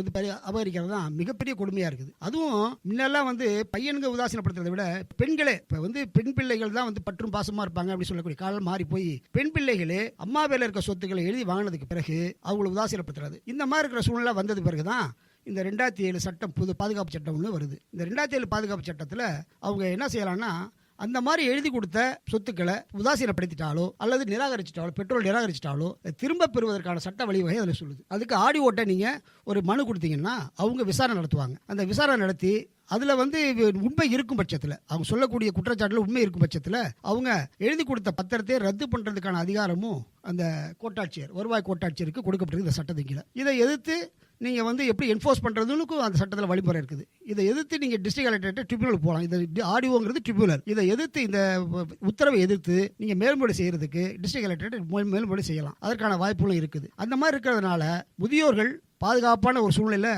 [SPEAKER 6] அபகரிக்கிறது தான் மிகப்பெரிய கொடுமையா இருக்குது. அதுவும் முன்னெல்லாம் பையனுங்க உதாசீனப்படுத்துறதை விட பெண்களே இப்ப பெண் பிள்ளைகள் தான் பற்றும் பாசமா இருப்பாங்க அப்படி சொல்லக்கூடிய காலம் மாறி போய் பெண் பிள்ளைகளே அம்மா பேர்ல இருக்க சொத்துக்களை எழுதி வாங்கினதுக்கு பிறகு அவங்களை உதாசீனப்படுத்துறது. இந்த மாதிரி இருக்கிற சூழ்நிலை வந்தது பிறகுதான் இந்த 2007 சட்டம், புது பாதுகாப்பு சட்டம் ஒன்று வருது. இந்த 2007 பாதுகாப்பு சட்டத்தில் அவங்க என்ன செய்யலாம்னா, அந்த மாதிரி எழுதி கொடுத்த சொத்துக்களை உதாசீனப்படுத்திட்டாலோ அல்லது நிராகரிச்சிட்டாலோ, பெற்றோர் நிராகரிச்சிட்டாலோ திரும்ப பெறுவதற்கான சட்ட வழிவகை அதில் சொல்லுது. அதுக்கு ஆடி ஓட்ட நீங்கள் ஒரு மனு கொடுத்தீங்கன்னா அவங்க விசாரணை நடத்துவாங்க. அந்த விசாரணை நடத்தி அதில் உண்மை இருக்கும் பட்சத்தில், அவங்க சொல்லக்கூடிய குற்றச்சாட்டில் உண்மை இருக்கும் பட்சத்தில் அவங்க எழுதி கொடுத்த பத்திரத்தை ரத்து பண்ணுறதுக்கான அதிகாரமும் அந்த கோட்டாட்சியர், வருவாய் கோட்டாட்சியருக்கு கொடுக்கப்பட்டிருக்கு இந்த சட்டத்தின் கீழே. இதை எதிர்த்து நீங்கள் எப்படி என்ஃபோர்ஸ் பண்ணுறதுன்னு அந்த சட்டத்தில் வழிமுறை இருக்குது. இதை எதிர்த்து நீங்கள் டிஸ்ட்ரிக்ட் கலெக்டரேட் ட்ரிபியூனல் போகலாம். இந்த ஆடிஓங்கிறது ட்ரிபியூனல். இதை எதிர்த்து இந்த உத்தரவை எதிர்த்து நீங்கள் மேல்முறை செய்யறதுக்கு டிஸ்ட்ரிக்ட் கலெக்டரேட் மேல்முறை செய்யலாம். அதற்கான வாய்ப்புகளும் இருக்குது. அந்த மாதிரி இருக்கிறதுனால முதியோர்கள் பாதுகாப்பான ஒரு சூழ்நிலை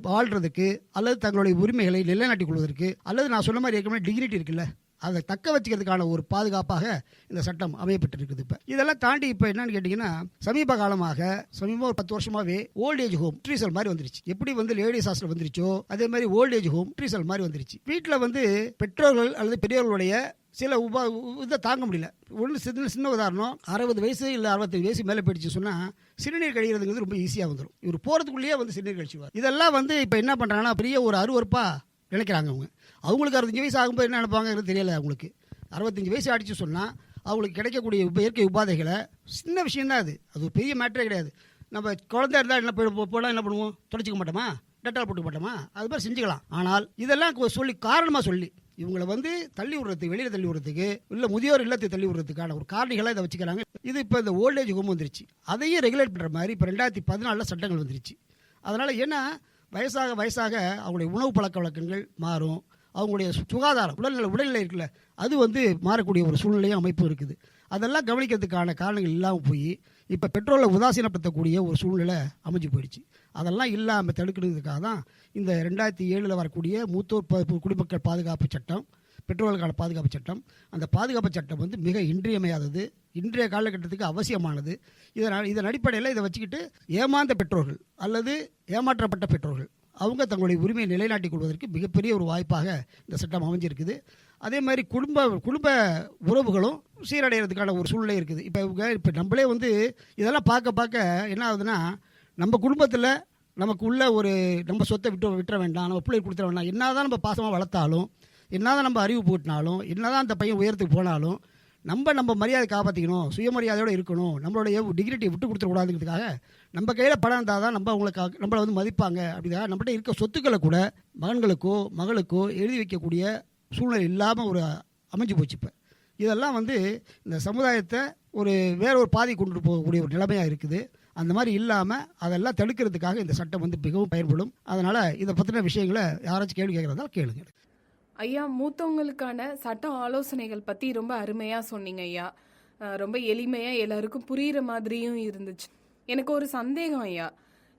[SPEAKER 6] வாழ்றதுக்கு அல்லது தங்களுடைய உரிமைகளை நிலைநாட்டிக் கொள்வதற்கு அல்லது நான் சொன்ன மாதிரி ஏற்கனவே டிகினிட்டி இருக்குல்ல, அதை தக்க வச்சுக்கிறதுக்கான ஒரு பாதுகாப்பாக இந்த சட்டம் அமையப்பட்டிருக்குது. இப்போ இதெல்லாம் தாண்டி இப்போ என்னன்னு கேட்டிங்கன்னா, சமீப ஒரு 10 வருஷமாவே ஓல்ட் ஏஜ் ஹோம் ட்ரீசல் மாதிரி வந்துருச்சு. எப்படி லேடிஸ் ஹாஸ்டல் வந்துருச்சோ அதே மாதிரி ஓல்ட் ஏஜ் ஹோம் ட்ரீசல் மாதிரி வந்துருச்சு. வீட்டில் பெற்றோர்கள் அல்லது பெரியவர்களுடைய சில இதை தாங்க முடியல. ஒன்று சின்ன உதாரணம், 60 வயசு இல்லை 65 வயசு மேலே போயிடுச்சு சொன்னால் சிறுநீர் கழிகிறதுங்கிறது ரொம்ப ஈஸியாக வந்துடும். இவர் போகிறதுக்குள்ளேயே சிறுநீர் கழிச்சுவார். இதெல்லாம் இப்போ என்ன பண்ணுறாங்கன்னா பெரிய ஒரு அருவருப்பாக நினைக்கிறாங்க. அவங்களுக்கு 65 வயசு ஆகும்போது என்ன நினைப்பாங்கிறது தெரியல. அவங்களுக்கு 65 வயசு ஆடிச்சு சொன்னால் அவங்களுக்கு கிடைக்கக்கூடிய இயற்கை உபாதைகளை சின்ன விஷயம்தான். அது ஒரு பெரிய மேட்டரே கிடையாது. நம்ம குழந்தை இருந்தால் என்ன போனால் என்ன பண்ணுவோம், தொடச்சிக்க மாட்டோமா, டெட்டால் போட்டுக்க மாட்டோமா, அது மாதிரி செஞ்சுக்கலாம். ஆனால் இதெல்லாம் காரணமாக சொல்லி இவங்களை தள்ளி விடுறதுக்கு, வெளியில் தள்ளி விடுறதுக்கு, இல்லை முதியோர் இல்லத்தை தள்ளி விடுறதுக்கான ஒரு காரணிகளாக இதை வச்சுக்கிறாங்க. இது இப்போ இந்த ஓல்டேஜ் ஹோம் வந்துருச்சு. அதையும் ரெகுலேட் பண்ணுற மாதிரி இப்போ 2014 சட்டங்கள் வந்துருச்சு. அதனால் ஏன்னா வயசாக அவங்களுடைய உணவு பழக்க வழக்கங்கள் மாறும், அவங்களுடைய சுகாதாரம் உடல்நிலை இருக்குல்ல அது மாறக்கூடிய ஒரு சூழ்நிலையும் அமைப்பு இருக்குது. அதெல்லாம் கவனிக்கிறதுக்கான காரணங்கள் இல்லாமல் போய் இப்போ பெட்ரோலை உதாசீனப்படுத்தக்கூடிய ஒரு சூழ்நிலை அமைஞ்சு போயிடுச்சு. அதெல்லாம் இல்லாமல் தடுக்கிறதுக்காக தான் இந்த 2007 வரக்கூடிய மூத்தோர் குடிமக்கள் பாதுகாப்பு சட்டம், பெற்றோர்களுக்கான பாதுகாப்பு சட்டம். அந்த பாதுகாப்பு சட்டம் மிக இன்றியமையாதது, இன்றைய காலகட்டத்துக்கு அவசியமானது. இதன் அடிப்படையில் இதை வச்சுக்கிட்டு ஏமாந்த பெற்றோர்கள் அல்லது ஏமாற்றப்பட்ட பெற்றோர்கள் அவங்க தங்களுடைய உரிமையை நிலைநாட்டிக் கொள்வதற்கு மிகப்பெரிய ஒரு வாய்ப்பாக இந்த சட்டம் அமைஞ்சிருக்குது. அதே மாதிரி குடும்ப உறவுகளும் சீரடைகிறதுக்கான ஒரு சூழ்நிலை இருக்குது. இப்போ நம்மளே வந்து இதெல்லாம் பார்க்க என்ன ஆகுதுன்னா, நம்ம குடும்பத்தில் நமக்கு உள்ள ஒரு நம்ம சொத்தை விட்டுற வேண்டாம், நம்ம பிள்ளைக்கு கொடுத்துட வேண்டாம், என்ன தான் நம்ம பாசமாக வளர்த்தாலும், என்ன தான் நம்ம அறிவு போட்டினாலும், என்ன தான் அந்த பையன் உயரத்துக்கு போனாலும், நம்ம மரியாதை காப்பாற்றிக்கணும், சுயமரியாதையோடு இருக்கணும், நம்மளுடைய டிகினிட்டியை விட்டு கொடுத்துடக்கூடாதுங்கிறதுக்காக நம்ம கையில் பணம் இருந்தால் தான் நம்மளை வந்து மதிப்பாங்க. அப்படிதான் நம்மகிட்ட இருக்க சொத்துக்களை கூட மகன்களுக்கோ மகளுக்கோ எழுதி வைக்கக்கூடிய சூழ்நிலை இல்லாமல் ஒரு அமைஞ்சு போச்சு. இப்போ இதெல்லாம் வந்து இந்த சமுதாயத்தை வேற ஒரு பாதை கொண்டு போகக்கூடிய ஒரு நிலைமையாக இருக்குது. அந்த மாதிரி இல்லாமல் அதெல்லாம் தடுக்கிறதுக்காக இந்த சட்டம் வந்து மிகவும் பயன்படும். அதனால் இதை பற்றின விஷயங்களை யாராச்சும் கேள்வி கேட்குறதா கேளுங்க.
[SPEAKER 5] ஐயா, மூத்தவங்களுக்கான சட்ட ஆலோசனைகள் பற்றி ரொம்ப அருமையாக சொன்னீங்க ஐயா. ரொம்ப எளிமையாக எல்லாருக்கும் புரிகிற மாதிரியும் இருந்துச்சு. எனக்கு ஒரு சந்தேகம் ஐயா.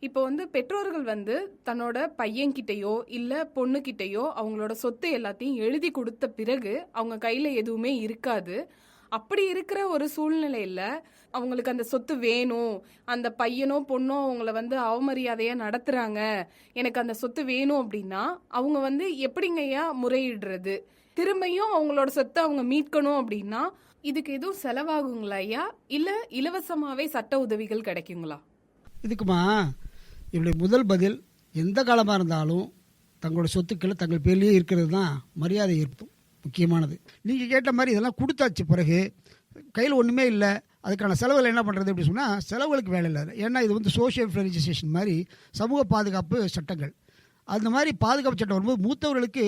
[SPEAKER 5] இப்போ வந்து பெற்றோர்கள் வந்து தன்னோட பையன்கிட்டயோ இல்லை பொண்ணுக்கிட்டேயோ அவங்களோட சொத்து எல்லாத்தையும் எழுதி கொடுத்த பிறகு அவங்க கையில் எதுவுமே இருக்காது. அப்படி இருக்கிற ஒரு சூழ்நிலையில் அவங்களுக்கு அந்த சொத்து வேணும், அந்த பையனோ பொண்ணோ அவங்கள வந்து அவமரியாதையாக நடத்துகிறாங்க, எனக்கு அந்த சொத்து வேணும் அப்படின்னா அவங்க வந்து எப்படிங்கய்யா முறையிடுறது? திரும்பியும் அவங்களோட சொத்தை அவங்க மீட்கணும் அப்படின்னா இதுக்கு எதுவும் செலவாகுங்களா ஐயா, இல்லை இலவசமாகவே சட்ட உதவிகள் கிடைக்குங்களா?
[SPEAKER 6] இதுக்குமா இவருடைய முதல் பதில், எந்த காலமாக இருந்தாலும் தங்களோட சொத்துக்கள் தங்கள் பேர்லேயே இருக்கிறது தான் மரியாதை ஏற்படும் முக்கியமானது. நீங்கள் கேட்ட மாதிரி இதெல்லாம் கொடுத்தாச்சு பிறகு கையில் ஒன்றுமே இல்லை, அதுக்கான செலவுகள் என்ன பண்ணுறது அப்படின்னு சொன்னால் செலவுகளுக்கு வேலை இல்லை. ஏன்னா இது வந்து சோஷியல் ரெஜிஸ்ட்ரேஷன் மாதிரி சமூக பாதுகாப்பு சட்டங்கள். அந்த மாதிரி பாதுகாப்பு சட்டம் வரும்போது மூத்தவர்களுக்கு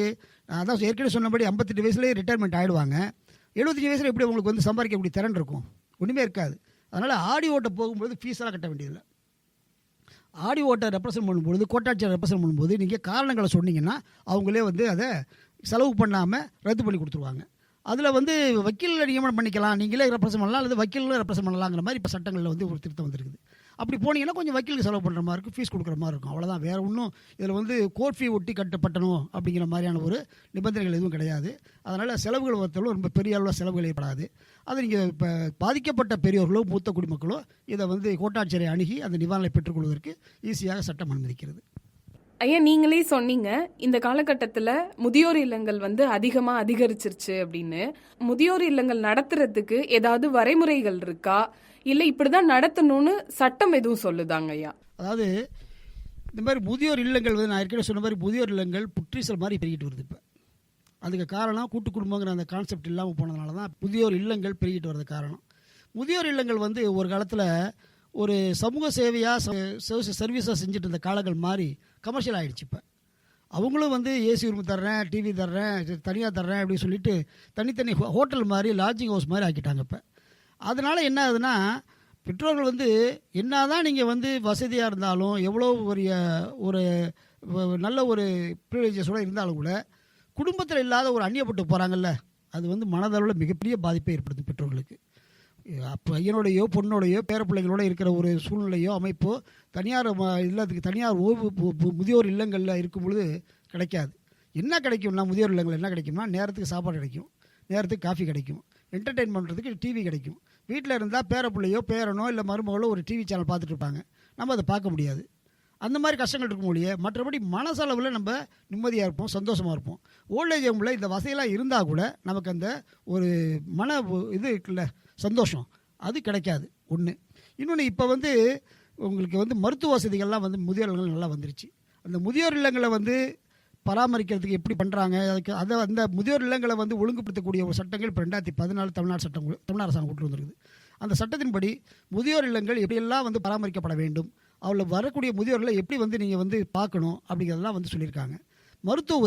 [SPEAKER 6] அதான் ஏற்கனவே சொன்னபடி 58 வயசுலேயே ரிட்டையர்மெண்ட் ஆகிடுவாங்க. 75 வயசில் எப்படி உங்களுக்கு வந்து சம்பாதிக்கக்கூடிய திறன் இருக்கும்? ஒன்றுமே இருக்காது. அதனால் ஆடி ஓட்ட போகும்போது ஃபீஸெல்லாம் கட்ட வேண்டியதில்லை. ஆடி ஓட்டை ரெப்ரசன்ட் பண்ணும்போது, கோட்டாட்சியர் ரெப்ரசன்ட் பண்ணும்போது நீங்கள் காரணங்களை சொன்னீங்கன்னா அவங்களே வந்து அதை செலவு பண்ணாமல் ரத்து பண்ணி கொடுத்துருவாங்க. அதில் வந்து வக்கீல் நியமனம் பண்ணிக்கலாம், நீங்களே ரெப்ரசன்ட் பண்ணலாம், அல்லது வக்கீலும் ரெப்ரசன்ட் பண்ணலாங்கிற மாதிரி இப்போ சட்டங்களில் வந்து ஒரு திருத்தம் வந்துருக்குது. அப்படி போனீங்கன்னா கொஞ்சம் வக்கீலுக்கு செலவு பண்ணுற மாதிரி இருக்கும், ஃபீஸ் கொடுக்குற மாதிரி இருக்கும். அவ்வளோதான், வேறு ஒன்றும் இதில் வந்து கோர்ட் ஃபீ ஒட்டி கட்டப்பட்டணும் அப்படிங்கிற மாதிரியான ஒரு நிபந்தனைகள் எதுவும் கிடையாது. அதனால் செலவுகள் ஒருத்தவங்களும் ரொம்ப பெரிய அளவில் செலவுகள் ஏற்படாது. அதை நீங்கள் இப்போ பாதிக்கப்பட்ட பெரியோர்களோ மூத்த குடிமக்களோ இதை வந்து கோட்டாட்சியரை அணுகி அந்த நிவாரணை பெற்றுக்கொள்வதற்கு ஈஸியாக சட்டம் அனுமதிக்கிறது.
[SPEAKER 5] ஐயா, நீங்களே சொன்னீங்க இந்த காலகட்டத்தில் முதியோர் இல்லங்கள் வந்து அதிகமாக அதிகரிச்சிருச்சு அப்படின்னு. முதியோர் இல்லங்கள் நடத்துறதுக்கு ஏதாவது வரைமுறைகள் இருக்கா, இல்லை இப்படிதான் நடத்தணும்னு சட்டம் எதுவும் சொல்லுதாங்க ஐயா?
[SPEAKER 6] அதாவது இந்த மாதிரி முதியோர் இல்லங்கள் வந்து நான் ஏற்கனவே சொன்ன மாதிரி முதியோர் இல்லங்கள் புற்றீசல் மாதிரி பெருகிட்டு வருது. இப்போ அதுக்கு காரணம் கூட்டு குடும்பங்கிற அந்த கான்செப்ட் இல்லாமல் போனதுனால தான் முதியோர் இல்லங்கள் பெருகிட்டு வர்றது காரணம். முதியோர் இல்லங்கள் வந்து ஒரு காலத்தில் ஒரு சமூக சேவையாக சர்வீஸாக செஞ்சுட்டு இருந்த காலங்கள் மாதிரி கமர்ஷியல் ஆகிடுச்சு. இப்போ அவங்களும் வந்து ஏசி ரூம் தர்றேன், டிவி தர்றேன், தனியாக தர்றேன் அப்படின்னு சொல்லிட்டு தனித்தனி ஹோட்டல் மாதிரி லாட்ஜிங் ஹவுஸ் மாதிரி ஆக்கிட்டாங்க. இப்போ அதனால் என்ன ஆகுதுன்னா, பெற்றோர்கள் வந்து என்ன தான் நீங்கள் வந்து வசதியாக இருந்தாலும் எவ்வளோ ஒரு நல்ல ஒரு ப்ரிவிலேஜஸோடு இருந்தாலும் கூட குடும்பத்தில் இல்லாத ஒரு அந்நியப்பட்டு போகிறாங்கல்ல, அது வந்து மனதளவில் மிகப்பெரிய பாதிப்பை ஏற்படுத்தும் பெற்றோர்களுக்கு. பையனோடையோ பொண்ணோடையோ பேரப்பிள்ளைகளோட இருக்கிற ஒரு சூழ்நிலையோ அமைப்போ தனியார் இல்லத்துக்கு தனியார் ஓய்வு முதியோர் இல்லங்களில் இருக்கும் பொழுது கிடைக்காது. என்ன கிடைக்கும்னா முதியோர் இல்லங்கள் என்ன கிடைக்கும்னா நேரத்துக்கு சாப்பாடு கிடைக்கும், நேரத்துக்கு காஃபி கிடைக்கும், என்டர்டெயின் பண்ணுறதுக்கு டிவி கிடைக்கும். வீட்டில் இருந்தால் பேரப்பிள்ளையோ பேரனோ இல்லை மருமகளோ ஒரு டிவி சேனல் பார்த்துட்டு இருப்பாங்க, நம்ம அதை பார்க்க முடியாது. அந்த மாதிரி கஷ்டங்கள் இருக்கும் மொழியே. மற்றபடி மனசளவில் நம்ம நிம்மதியாக இருப்போம், சந்தோஷமாக இருப்போம். ஓல்டேஜ் ஹோமில் இந்த வசதியெல்லாம் இருந்தால் கூட நமக்கு அந்த ஒரு இது இருக்குல்ல சந்தோஷம், அது கிடைக்காது. ஒன்று. இன்னொன்று, இப்போ வந்து உங்களுக்கு வந்து மருத்துவ வசதிகள்லாம் வந்து முதியோர் இல்லங்கள் நல்லா வந்துருச்சு. அந்த முதியோர் இல்லங்களை வந்து பராமரிக்கிறதுக்கு எப்படி பண்ணுறாங்க, அந்த முதியோர் இல்லங்களை வந்து ஒழுங்குபடுத்தக்கூடிய ஒரு சட்டங்கள் இப்போ 2014 தமிழ்நாடு அரசாங்கம் கொண்டு வந்திருக்குது. அந்த சட்டத்தின்படி முதியோர் இல்லங்கள் எப்படியெல்லாம் வந்து பராமரிக்கப்பட வேண்டும், அவளை வரக்கூடிய முதியோர்களை எப்படி வந்து நீங்கள் வந்து பார்க்கணும் அப்படிங்கிறதெல்லாம் வந்து சொல்லியிருக்காங்க. மருத்துவ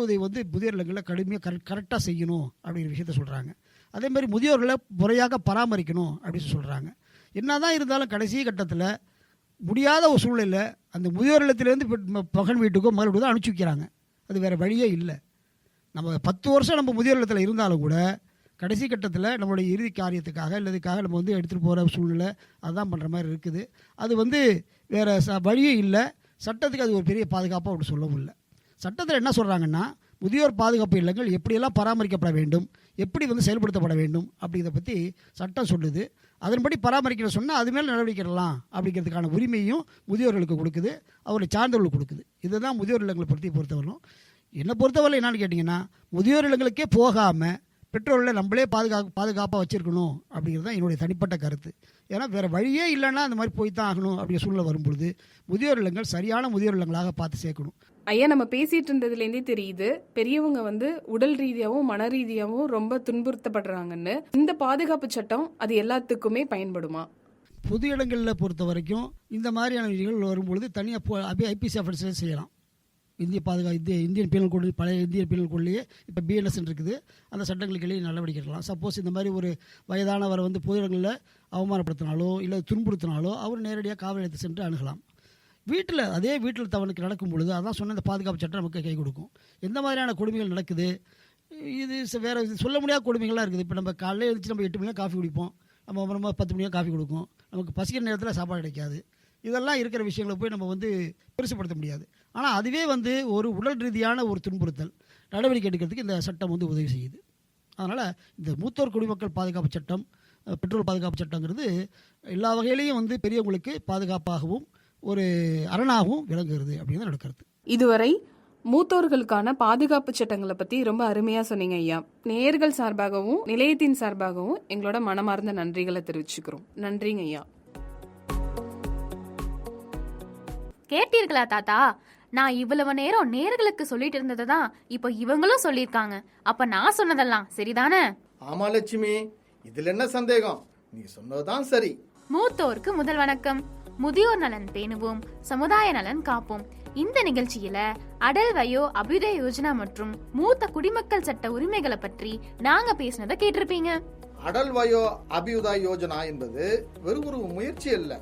[SPEAKER 6] உதவி வந்து முதியோர் இல்லங்களில் கடுமையாக கரெக்டாக செய்யணும் அப்படிங்கிற விஷயத்த சொல்கிறாங்க. அதே மாதிரி முதியோர்களை முறையாக பராமரிக்கணும் அப்படின்னு சொல்கிறாங்க. என்ன தான் இருந்தாலும் கடைசி கட்டத்தில் முடியாத ஒரு சூழ்நிலையில் அந்த முதியோர் இல்லத்திலேருந்து மகன் வீட்டுக்கோ மகள் வீட்டுக்கோ அனுப்பிச்சி வைக்கிறாங்க. அது வேறு வழியே இல்லை. நம்ம 10 வருஷம் நம்ம முதியோர் இல்லத்தில் இருந்தாலும் கூட கடைசி கட்டத்தில் நம்மளுடைய இறுதி காரியத்துக்காக இல்லதுக்காக நம்ம வந்து எடுத்துகிட்டு போகிற சூழ்நிலை அதுதான் பண்ணுற மாதிரி இருக்குது. அது வந்து வேறு வழியே இல்லை. சட்டத்துக்கு அது ஒரு பெரிய பாதுகாப்பாக அப்படி சொல்லவும் இல்லை. சட்டத்தில் என்ன சொல்கிறாங்கன்னா, முதியோர் பாதுகாப்பு இல்லங்கள் எப்படியெல்லாம் பராமரிக்கப்பட வேண்டும், எப்படி செயல்படுத்தப்பட வேண்டும் அப்படிங்கிறத பற்றி சட்டம் சொல்லுது. அதன்படி பராமரிக்கிற சொன்னால் அது மேலே நடவடிக்கை எடுக்கலாம் அப்படிங்கிறதுக்கான உரிமையும் முதியோர்களுக்கு கொடுக்குது, அவர்களை சார்ந்தவர்களுக்கு கொடுக்குது. இதுதான் முதியோர் இல்லங்களை பொறுத்தவரையும். என்னை பொறுத்தவரை என்னன்னு கேட்டிங்கன்னா, முதியோர் இல்லங்களுக்கே போகாமல் பெற்றோர்களை நம்மளே பாதுகாப்பாக வச்சுருக்கணும் அப்படிங்கிறது தான் என்னுடைய தனிப்பட்ட கருத்து. ஏன்னா வேறு வழியே இல்லைன்னா அந்த மாதிரி போய் தான் ஆகணும் அப்படிங்கிற சூழ்நிலை வரும்பொழுது முதியோர் இல்லங்கள் சரியான முதியோர் இல்லங்களாக பார்த்து சேர்க்கணும்.
[SPEAKER 5] ஐயா, நம்ம பேசிட்டு இருந்ததுலேருந்தே தெரியுது பெரியவங்க உடல் ரீதியாகவும் மன ரீதியாகவும் ரொம்ப துன்புறுத்தப்படுறாங்கன்னு. இந்த பாதுகாப்பு சட்டம் அது எல்லாத்துக்குமே பயன்படுமா?
[SPEAKER 6] பொது இடங்களில் பொறுத்த வரைக்கும் இந்த மாதிரியான நிகழ்வுகள் வரும்பொழுது தனியாக ஐபிசி ஆஃபீஸில் செய்யலாம். இந்தியன் பீனல் கோடு, பழைய இந்தியன் பீனல் கோட்லேயே இப்போ பிஎன்எஸ் இருக்குது. அந்த சட்டங்களுக்கு இடையே நடவடிக்கை எடுக்கலாம். சப்போஸ் இந்த மாதிரி ஒரு வயதானவரை பொது இடங்களில் அவமானப்படுத்தினாலோ இல்லை துன்புறுத்தினாலோ அவர் நேரடியாக காவல் நிலையத்தை சென்று அணுகலாம். அதே வீட்டில் தவனுக்கு நடக்கும் பொழுது அதான் சொன்ன இந்த பாதுகாப்பு சட்டம் நமக்கு கை கொடுக்கும். எந்த மாதிரியான கொடுமைகள் நடக்குது, இது வேறு சொல்ல முடியாத கொடுமைகள்லாம் இருக்குது. இப்போ நம்ம காலையில் எழுந்திரிச்சு நம்ம 8 மணியாக காஃபி குடிப்போம், நம்ம அப்புறமா 10 மணியாக காஃபி கொடுக்கும், நமக்கு பசிக்கிற நேரத்தில் சாப்பாடு கிடைக்காது. இதெல்லாம் இருக்கிற விஷயங்களை போய் நம்ம பெருசுப்படுத்த முடியாது. ஆனால் அதுவே ஒரு உடல் ரீதியான ஒரு துன்புறுத்தல் நடவடிக்கை எடுக்கிறதுக்கு இந்த சட்டம் உதவி செய்யுது. அதனால் இந்த மூத்தோர் குடிமக்கள் பாதுகாப்பு சட்டம், பெற்றோர் பாதுகாப்பு சட்டங்கிறது எல்லா வகையிலையும் பெரியவங்களுக்கு பாதுகாப்பாகவும் ஒரு அரணாகவும் விளங்குகிறது அப்படின்னு நடக்கிறது.
[SPEAKER 5] இதுவரை மூத்தோர்களுக்கான பாதுகாப்பு சட்டங்களை பற்றி ரொம்ப அருமையாக சொன்னீங்க ஐயா. நேயர்கள் சார்பாகவும் நிலையத்தின் சார்பாகவும் எங்களோட மனமார்ந்த நன்றிகளை தெரிவிச்சுக்கிறோம். நன்றிங்க ஐயா.
[SPEAKER 3] கேட்டீர்களா தாத்தா? நான் இவ்வளவு நேரம் நேர்களுக்கு சொல்லிட்டு இருந்ததை தான் இப்போ இவங்களும் சொல்லியிருக்காங்க. அப்ப நான் சொன்னதெல்லாம் சரிதானே?
[SPEAKER 4] ஆமா லட்சுமி, இதுல என்ன சந்தேகம்? நீ சொன்னதுதான் சரி.
[SPEAKER 3] மூத்தோருக்கு முதல் வணக்கம். முதியோர் நலன் பேணுவோம், சமுதாய நலன் காப்போம். இந்த நிகழ்ச்சியில அடல் வயோ அபியுதய யோஜனா மற்றும் மூத்த குடிமக்கள் சட்ட உரிமைகளை பற்றி நாங்க பேசினதை கேட்டிருப்பீங்க.
[SPEAKER 4] அடல் வயோ அபியுதய யோஜனா என்பது வெறும் ஒரு முயற்சி அல்ல,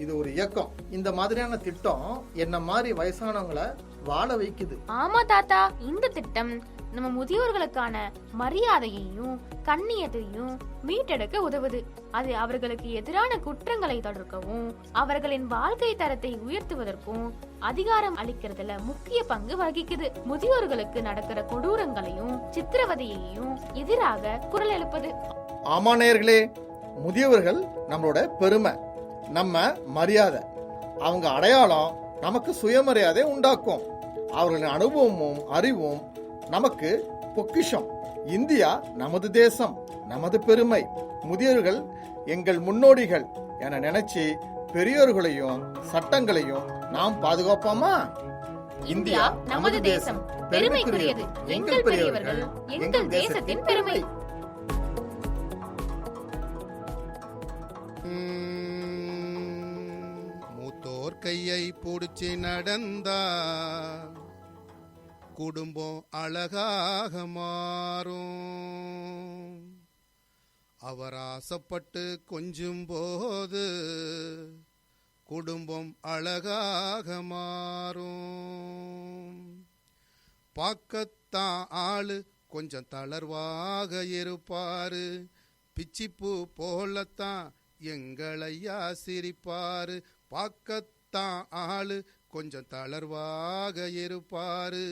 [SPEAKER 4] இது ஒரு இயக்கம். இந்த மாதிரியான திட்டம் என்ன மாதிரி வயசானவங்களை வாழ வைக்குது.
[SPEAKER 3] ஆமா தாத்தா, இந்த திட்டம் நம்ம முதியோர்களுக்கான மரியாதையையும் கண்ணியத்தையும் மீட்டெடுக்க உதவுது. அது அவர்களுக்கு எதிரான குற்றங்களை தடுக்கவும் அவர்களின் வாழ்க்கை தரத்தை உயர்த்துவதற்கும் அதிகாரம் அளிக்கிறதுல முக்கிய பங்கு வகிக்குது. முதியோர்களுக்கு நடக்கிற கொடூரங்களையும் சித்திரவதையையும் எதிராக குரல் எழுப்புது.
[SPEAKER 4] ஆமா நேயர்களே, முதியவர்கள் நம்மளோட பெருமை, நம்ம மரியாதை, அவங்க அடையாளம் நமக்கு சுயமரியாதை உண்டாக்கும். அவர்களின் அனுபவமும் அறிவும் நமக்கு பொக்கிஷம். இந்தியா நமது தேசம், நமது பெருமை. முதியோர்கள் எங்கள் முன்னோடிகள் என நினைச்சு பெரியோர்களையும் சட்டங்களையும் நாம் பாதுகாப்போமா?
[SPEAKER 3] இந்தியா நமது தேசம், பெருமைக்குரியது எங்கள் பெரியவர்கள், எங்கள் தேசத்தின் பெருமை.
[SPEAKER 7] மூத்தோர் கையை பிடிச்சி நடந்தா குடும்பம் அழகாக மாறும். அவர் ஆசைப்பட்டு கொஞ்சும் போது குடும்பம் அழகாக மாறும். பார்க்கத்தான் ஆளு கொஞ்சம் தளர்வாக இருப்பாரு, பிச்சிப்பூ போலத்தான் எங்களையா சிரிப்பாரு. பார்க்கத்தான் ஆளு கொஞ்சம் தளர்வாக இருப்பாரு,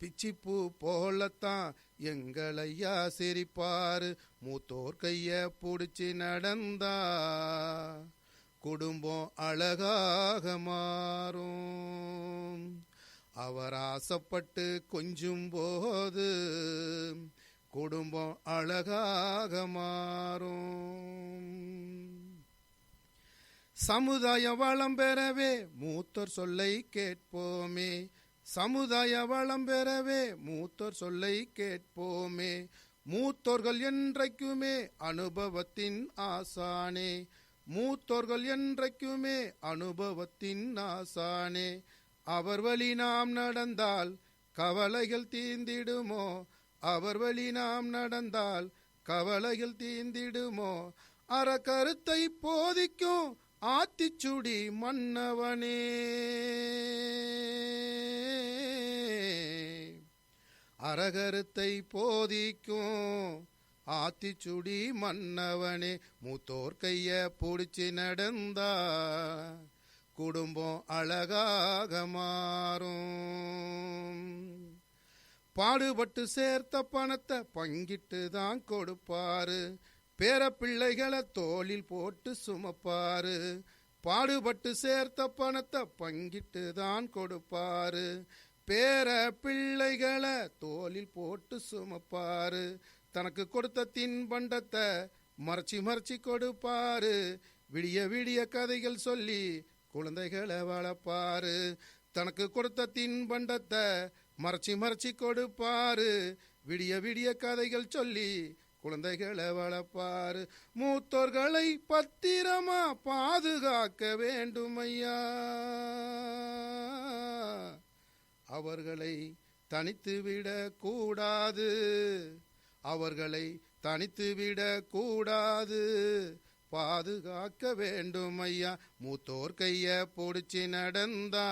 [SPEAKER 7] பிச்சிப்பூ போலத்தான் எங்களையா சிரிப்பாரு. மூத்தோர் கைய பிடிச்சி நடந்தா குடும்பம் அழகாக மாறும். அவர் ஆசைப்பட்டு கொஞ்சும் போது குடும்பம் அழகாக மாறும். சமுதாய வளம் பெறவே மூத்தோர் சொல்லை கேட்போமே, சமுதாய வளம் பெறவே மூத்தோர் சொல்லை கேட்போமே. மூத்தோர்கள் என்றைக்குமே அனுபவத்தின் ஆசானே, மூத்தோர்கள் என்றைக்குமே அனுபவத்தின் ஆசானே. அவர் வழி நாம் நடந்தால் கவலைகள் தீர்ந்திடுமோ, அவர் வழி நாம் நடந்தால் கவலைகள் தீர்ந்திடுமோ. அறக்கருத்தை போதிக்கும் ஆத்திச்சுடி மன்னவனே, அறகருத்தை போதிக்கும் ஆத்திச்சுடி மன்னவனே. மூத்தோர் கைய பிடிச்சி நடந்தா குடும்பம் அழகாக மாறும். பாடுபட்டு சேர்த்த பணத்தை பங்கிட்டு தான் கொடுப்பாரு. பேர பிள்ளைகளை தோளில் போட்டு சுமப்பாரு. பாடுபட்டு சேர்த்த பணத்தை பங்கிட்டு தான் கொடுப்பாரு. பேர பிள்ளைகளை தோளில் போட்டு சுமப்பாரு. தனக்கு கொடுத்த தின்பண்டத்தை மறைச்சி மறைச்சி கொடுப்பாரு. விடிய விடிய கதைகள் சொல்லி குழந்தைகளை வளர்ப்பாரு. தனக்கு கொடுத்த தின்பண்டத்தை மறைச்சி மறைச்சி கொடுப்பாரு. விடிய விடிய கதைகள் சொல்லி குழந்தைகளை வளர்ப்பாரு. மூத்தோர்களை பத்திரமா பாதுகாக்க வேண்டுமையா. அவர்களை தனித்து விட கூடாது. அவர்களை தனித்து விட கூடாது. பாதுகாக்க வேண்டும் ஐயா. மூத்தோர் கைய பிடிச்சி நடந்தா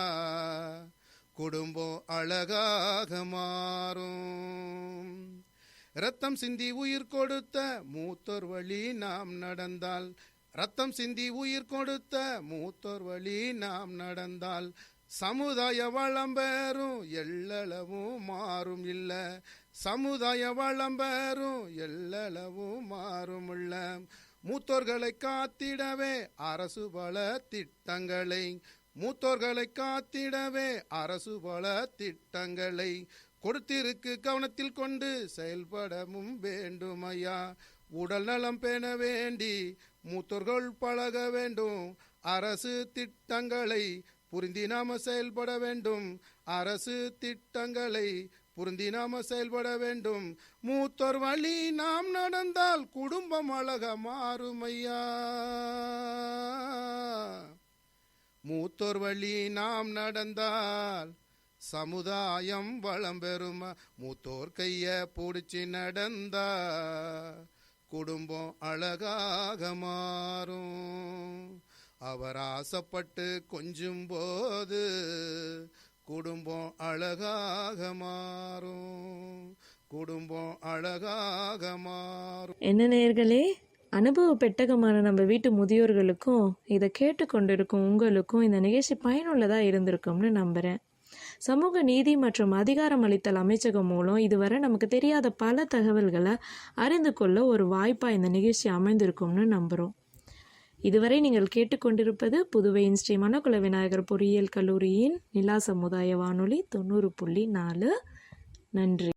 [SPEAKER 7] குடும்பம் அழகாக மாறும். ரத்தம் சிந்தி உயிர் கொடுத்த மூத்தோர் வழி நாம் நடந்தால், ரத்தம் சிந்தி உயிர் கொடுத்த மூத்தோர் வழி நாம் நடந்தால் சமுதாய வளம் பெறும் எல்லளவும் மாறும் இல்ல. சமுதாய வளம் பெறும் எல்லளவும் மாறும் இல்ல. மூத்தோர்களை காத்திடவே அரசு பல திட்டங்களை, மூத்தோர்களை காத்திடவே அரசு பல திட்டங்களை கொடுத்திருக்கு கவனத்தில் கொண்டு செயல்படவும் வேண்டுமையா. உடல் நலம் பேண வேண்டி மூத்தோர்கள் பழக வேண்டும். அரசு திட்டங்களை புரிந்தி நாம செயல்பட வேண்டும். அரசு திட்டங்களை புரிந்தி நாம செயல்பட வேண்டும். மூத்தோர் வழி நாம் நடந்தால் குடும்பம் அழக மாறுமையா. மூத்தோர் வழி நாம் நடந்தால் சமுதாயம் வளம் பெறும். மூத்தோர் கைய பிடிச்சி நடந்தா குடும்பம் அழகாக மாறும். அவர் ஆசைப்பட்டு கொஞ்சும் போது குடும்பம் அழகாக மாறும். குடும்பம் அழகாக மாறும்.
[SPEAKER 1] என்ன நேயர்களே, அனுபவ பெட்டகமான நம்ம வீட்டு முதியோர்களுக்கும் இதை கேட்டுக்கொண்டிருக்கும் உங்களுக்கும் இந்த நிகழ்ச்சி பயனுள்ளதாக இருந்திருக்கும்னு நம்புகிறேன். சமூக நீதி மற்றும் அதிகாரமளித்தல் அமைச்சகம் மூலம் இதுவரை நமக்கு தெரியாத பல தகவல்களை அறிந்து கொள்ள ஒரு வாய்ப்பாக இந்த நிகழ்ச்சி அமைந்திருக்கும்னு நம்புகிறோம். இதுவரை நீங்கள் கேட்டுக்கொண்டிருப்பது புதுவையின் ஸ்ரீ மனோகுல விநாயகர் பொறியியல் கல்லூரியின் நிலா சமுதாய வானொலி 90.4. நன்றி.